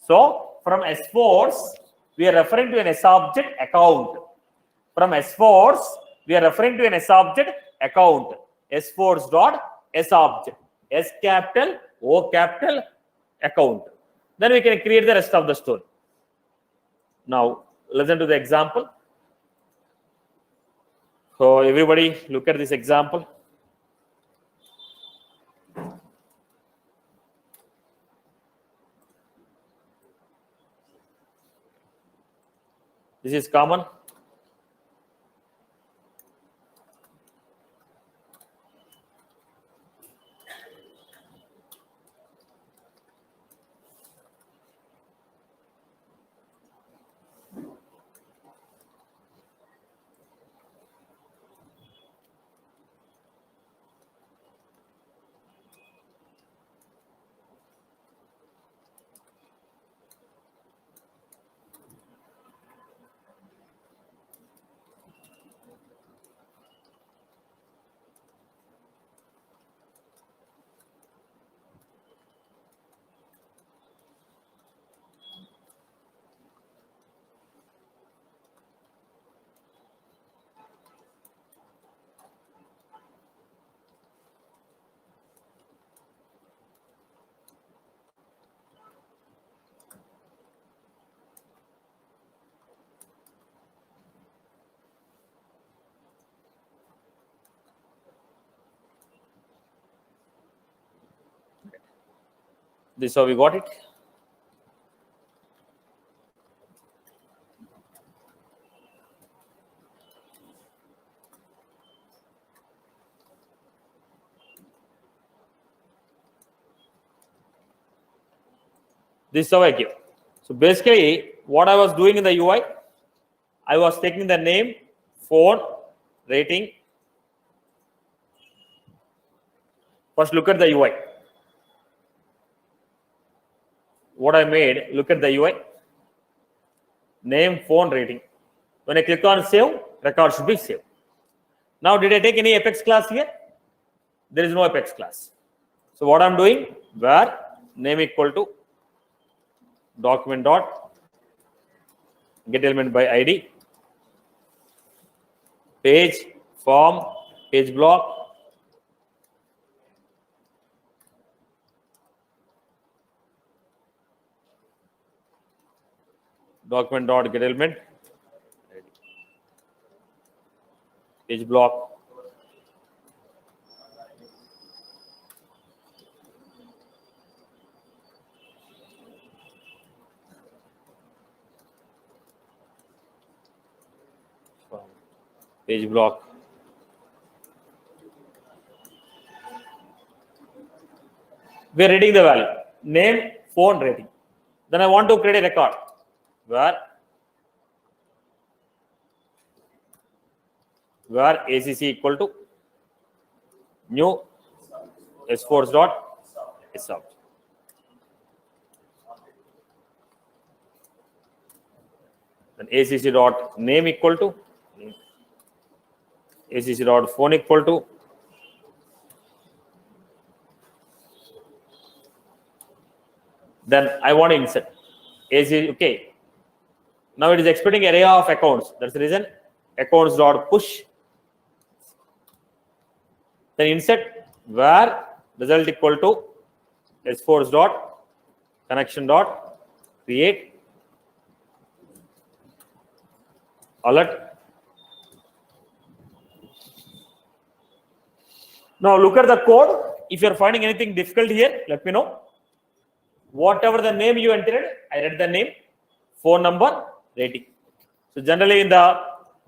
So from S force we are referring to an S object account. From S force we are referring to an S object account. S force dot S object, S capital, O capital, account. Then we can create the rest of the story. Now listen to the example. So everybody look at this example. This is common. This is how we got it. This is how I give. So basically, what I was doing in the UI, I was taking the name, phone, rating. First, look at the UI. What I made, look at the UI. Name, phone, rating. When I click on save, record should be saved. Now, did I take any Apex class here? There is no Apex class. So what I'm doing, var name equal to document dot get element by ID, page, form, page block, document dot get element, page block, page block, we are reading the value, name, phone, rating. Then I want to create a record where ACC equal to new S4 dot S out. Then ACC dot name equal to ACC dot phone equal to then I want to insert ACC. Okay. Now it is expecting array of accounts. That's the reason accounts dot push. Then insert where result equal to S4 dot connection dot create alert. Now look at the code. If you are finding anything difficult here, let me know. Whatever the name you entered, I read the name, phone number, rating. So generally in the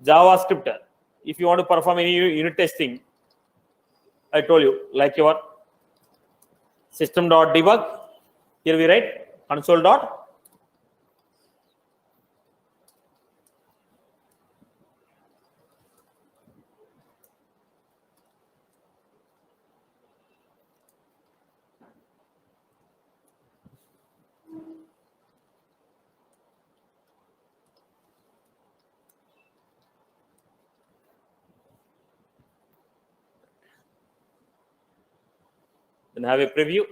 JavaScript, if you want to perform any unit testing, I told you, like your system.debug, here we write console dot. Then have a preview.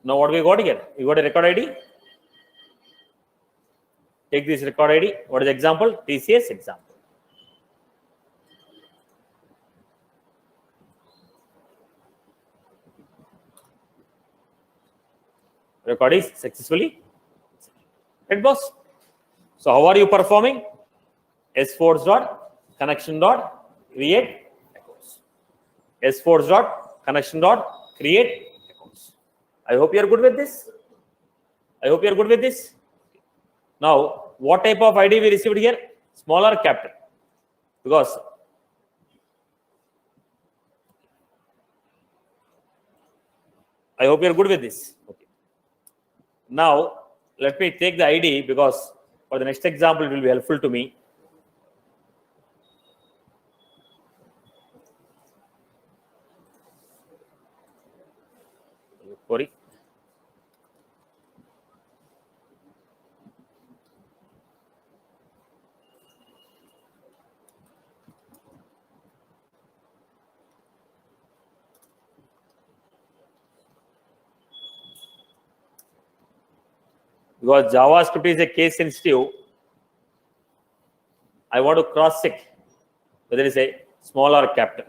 Now what we got here? We got a record ID. Take this record ID. What is the example? TCS example. Record is successfully. Right, boss? So how are you performing? S4 dot connection dot create accounts. S4 dot connection dot create accounts. I hope you are good with this. I hope you are good with this. Now, what type of ID we received here? Small or capital? Because I hope you are good with this. Okay. Now, let me take the ID because for the next example, it will be helpful to me. Query. Because JavaScript is a case sensitive, I want to cross check whether it is a small or capital.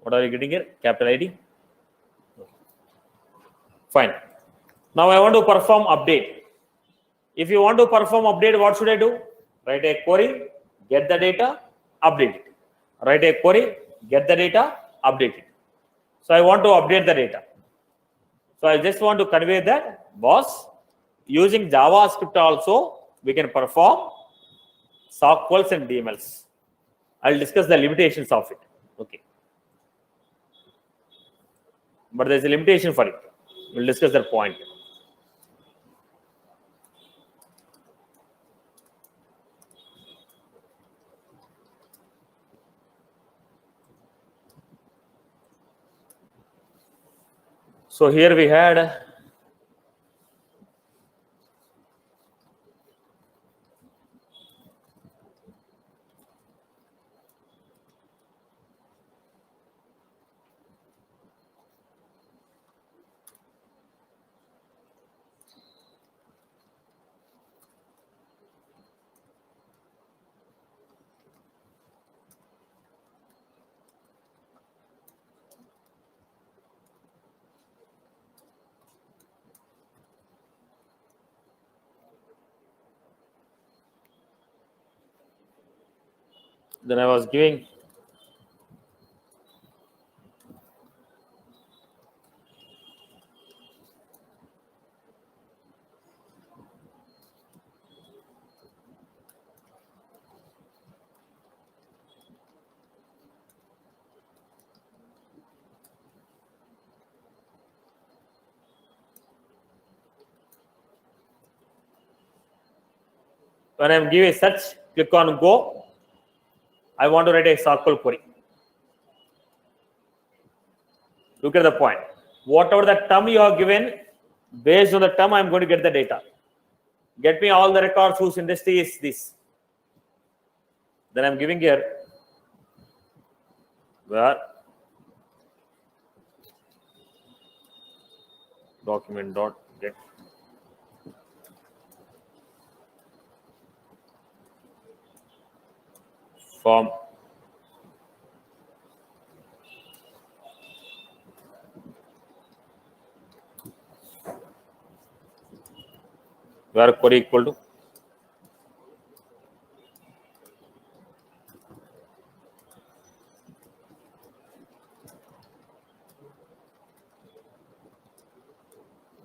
What are you getting here? Capital ID. Fine. Now I want to perform update. If you want to perform update, what should I do? Write a query, get the data, update it. Write a query, get the data, update it. So I want to update the data. So I just want to convey that, boss, using JavaScript also, we can perform SOQLs and DMLs. I'll discuss the limitations of it. Okay. But there's a limitation for it. We'll discuss that point. So here we had then I was giving When I'm giving a search, click on go. I want to write a SQL query. Look at the point. Whatever the term you have given, based on the term, I'm going to get the data. Get me all the records whose industry is this. Then I'm giving here where document dot get form where query equal to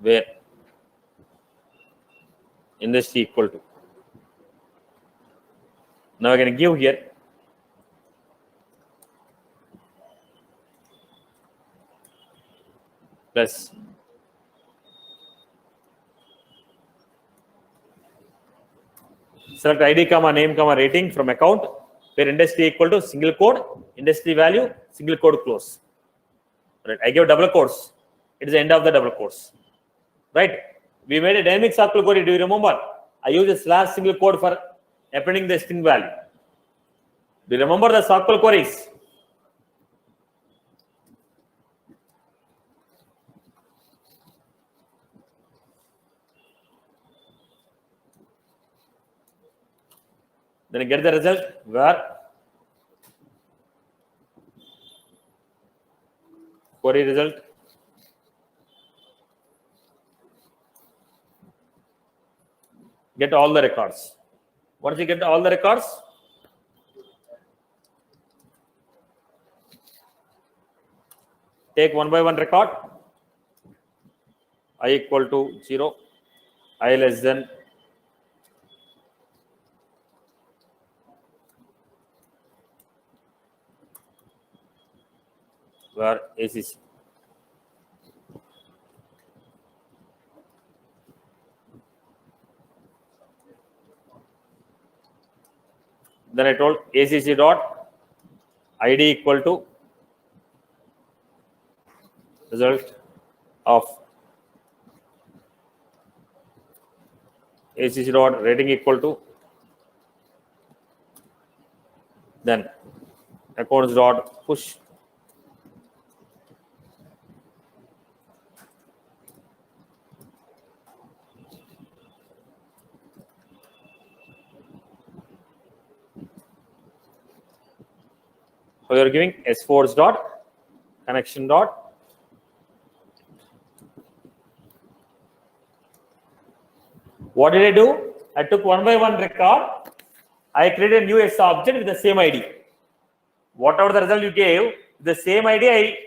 where industry equal to. Now I can give here plus select ID comma name comma rating from account where industry equal to single code industry value single code close. Right, I give double quotes. It is the end of the double quotes. Right, we made a dynamic SQL query. Do you remember? I use a slash single quote for appending the string value. Do you remember the SQL queries? Then you get the result where query result get all the records. Once you get all the records, take one by one record. I equal to 0, I less than where ACC. Then I told ACC dot ID equal to result of ACC dot rating equal to then accounts dot push so you are giving S4s dot connection dot what did I do? I took one by one record. I created a new S object with the same ID. Whatever the result you gave, the same ID I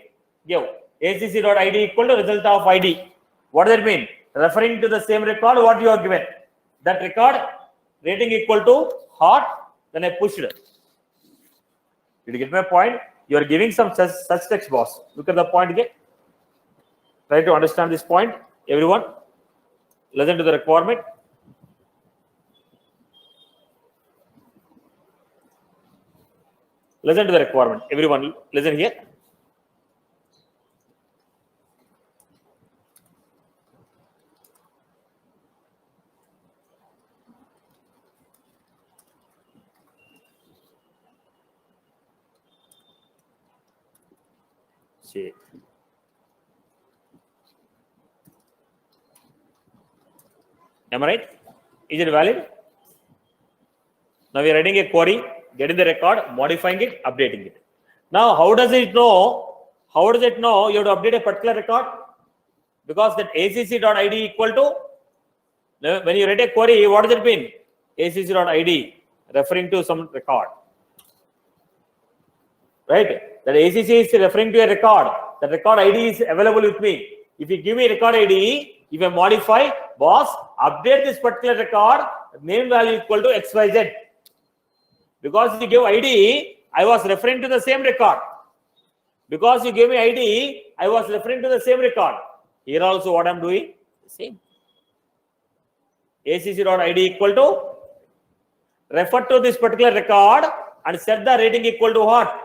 gave. ACC.ID equal to result of ID. What does that mean? Referring to the same record, what you have given. That record rating equal to hot, then I pushed it. Did you get my point? You are giving some such text box. Look at the point again. Try to understand this point. Everyone, listen to the requirement. Listen to the requirement. Everyone, listen here. See. Am I right? Is it valid? Now we are writing a query, getting the record, modifying it, updating it. Now, how does it know? How does it know you have to update a particular record? Because that ACC.ID equal to, when you write a query, what does it mean? ACC.ID referring to some record. Right? That ACC is referring to a record. The record ID is available with me. If you give me record ID, if I modify, boss, update this particular record, name value equal to XYZ. Because you give ID, I was referring to the same record. Because you gave me ID, I was referring to the same record. Here also what I'm doing? Same. ACC.ID equal to refer to this particular record and set the rating equal to what?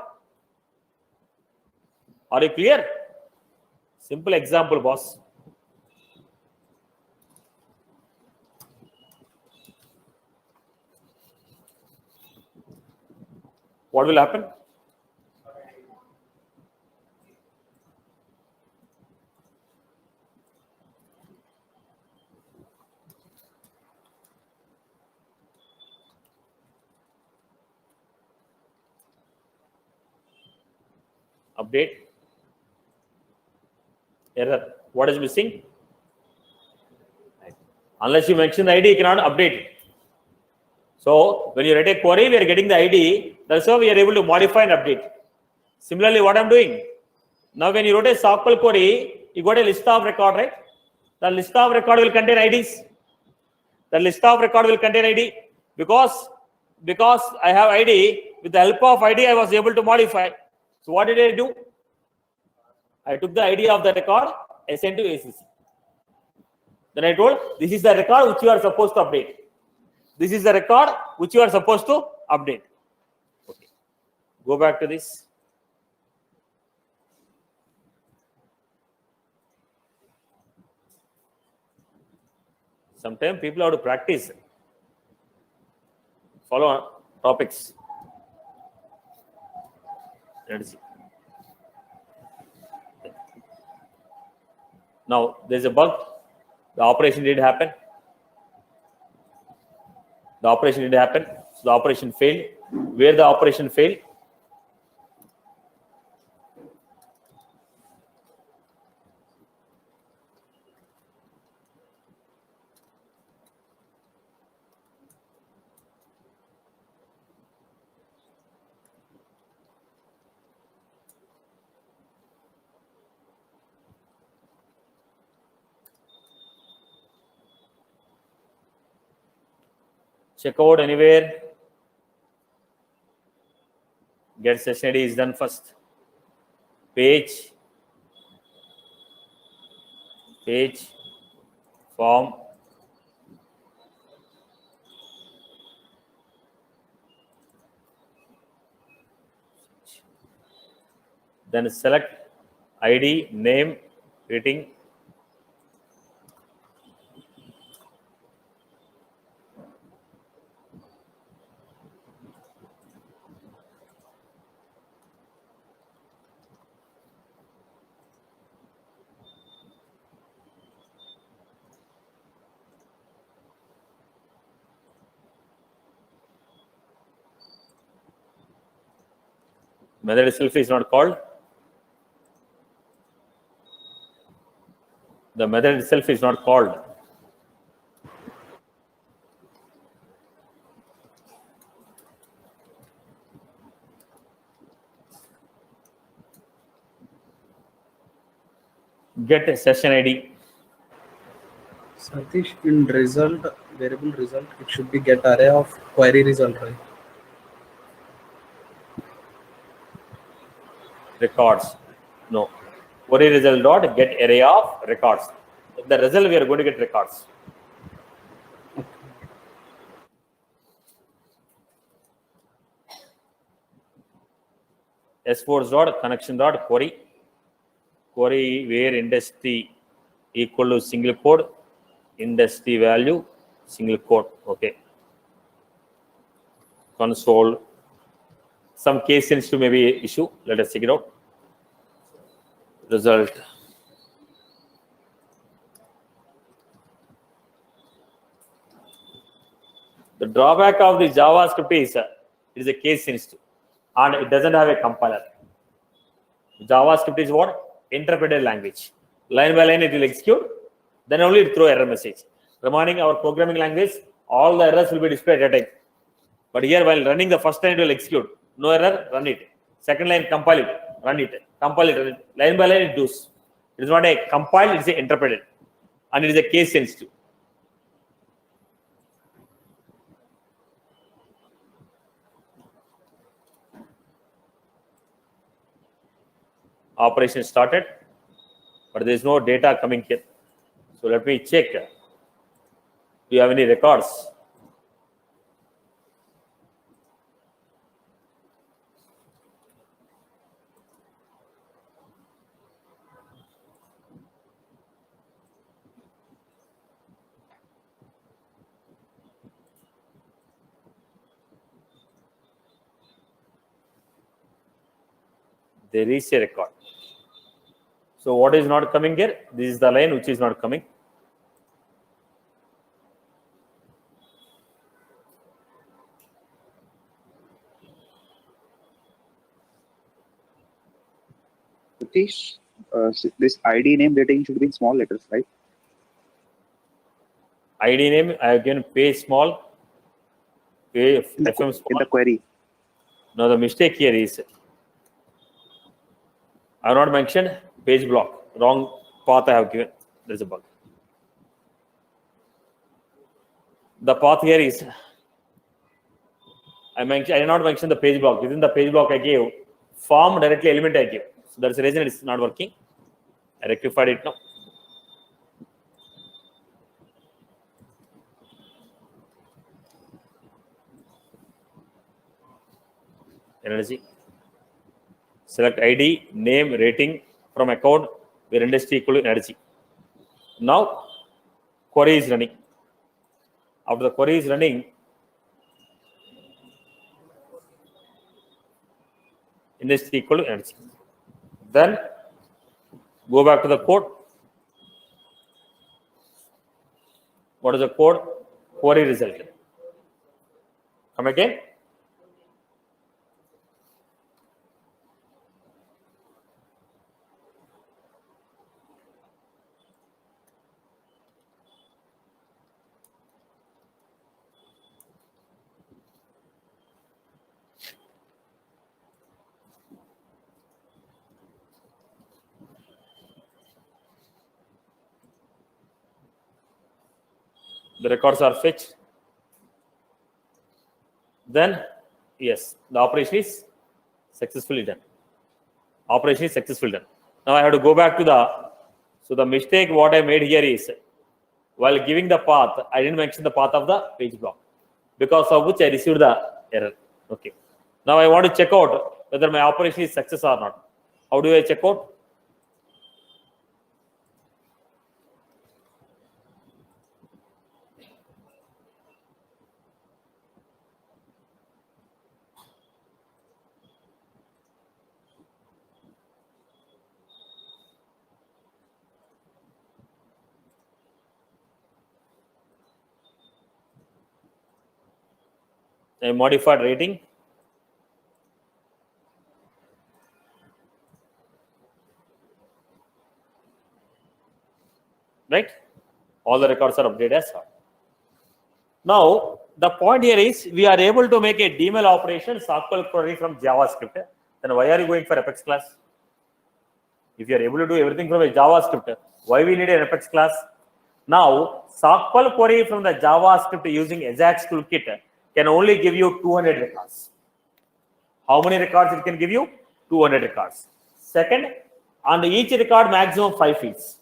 Are you clear? Simple example, boss. What will happen? Update. Error. What is missing? Unless you mention the ID, you cannot update it. So when you write a query, we are getting the ID. That's how we are able to modify and update. Similarly, what I'm doing now, when you wrote a SQL query, you got a list of record, right? The list of record will contain IDs. The list of record will contain ID because I have ID. With the help of ID, I was able to modify. So what did I do? I took the ID of the record, I sent to ACC. Then I told, this is the record which you are supposed to update. This is the record which you are supposed to update. Okay. Go back to this. Sometimes people have to practice. Follow topics. Let's see. Now, there's a bug. The operation did happen. The operation did happen. So the operation failed. Where the operation failed? Check out anywhere. Get session ID is done first. Page, form, then select ID, name, rating. Method itself is not called. The method itself is not called. Get a session ID. Satish, in result, variable result, it should be get array of query result, right? Records. No. Query result dot get array of records. The result we are going to get records. S4 dot connection dot query. Query where industry equal to single quote, industry value, single quote. Okay. Console. Some case sensitive may be issue. Let us check it out. Result. The drawback of the JavaScript is it is a case sensitive and it doesn't have a compiler. JavaScript is what? Interpreted language. Line by line it will execute, then only it throw error message. Remaining our programming language, all the errors will be displayed at a time. But here while running the first line it will execute. No error, run it. Second line, compile it, run it. Compile it, run it. Line by line it does. It is not a compiled, it is a interpreted. And it is a case sensitive. Operation started, but there is no data coming here. So let me check. Do you have any records? There is a record. So what is not coming here? This is the line which is not coming. Satish, this ID name rating should be in small letters, right? ID name I have given page small, page FM In small. the query. Now the mistake here is I have not mentioned page block. Wrong path I have given. There is a bug. The path here is I did not mention the page block. Within the page block I gave form directly element I gave. So that's the reason it's not working. I rectified it now. Energy. Select ID, name, rating from account where industry equal to energy. Now query is running. After the query is running, industry equal to energy. Then go back to the code. What is the code? Query result. Come again. The records are fetched. Then, yes, the operation is successfully done. Operation is successfully done. Now I have to go back to so the mistake what I made here is while giving the path, I didn't mention the path of the page block, because of which I received the error. Okay. Now I want to check out whether my operation is success or not. How do I check out? A modified rating. Right? All the records are updated as well. Now, the point here is we are able to make a DML operation SQL query from JavaScript. Then why are you going for Apex class? If you are able to do everything from a JavaScript, why we need an Apex class? Now, SQL query from the JavaScript using Ajax toolkit can only give you 200 records. How many records it can give you? 200 records. Second, on each record maximum 5 fields.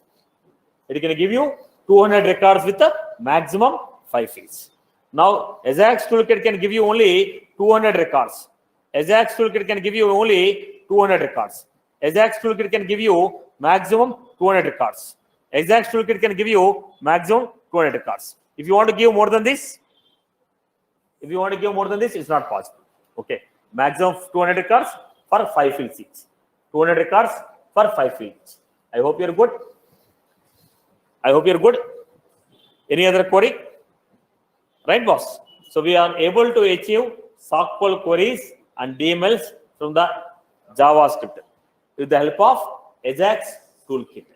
It can give you 200 records with a maximum 5 fields. Now, Ajax toolkit can give you only 200 records. Ajax toolkit can give you only 200 records. Ajax toolkit can give you maximum 200 records. Ajax toolkit can give you maximum 200 records. If you want to give more than this, it's not possible. Okay. Maximum 200 records for 5 fields each. 200 records for 5 fields. I hope you're good. Any other query? Right, boss? So we are able to achieve SQL queries and DMLs from the JavaScript with the help of Ajax toolkit.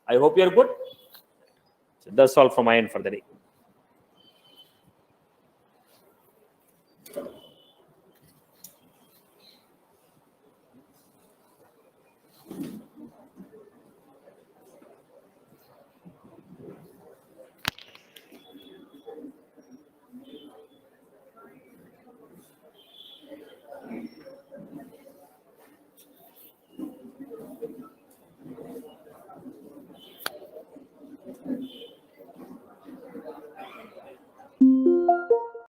I hope you're good. So that's all from my end for the day.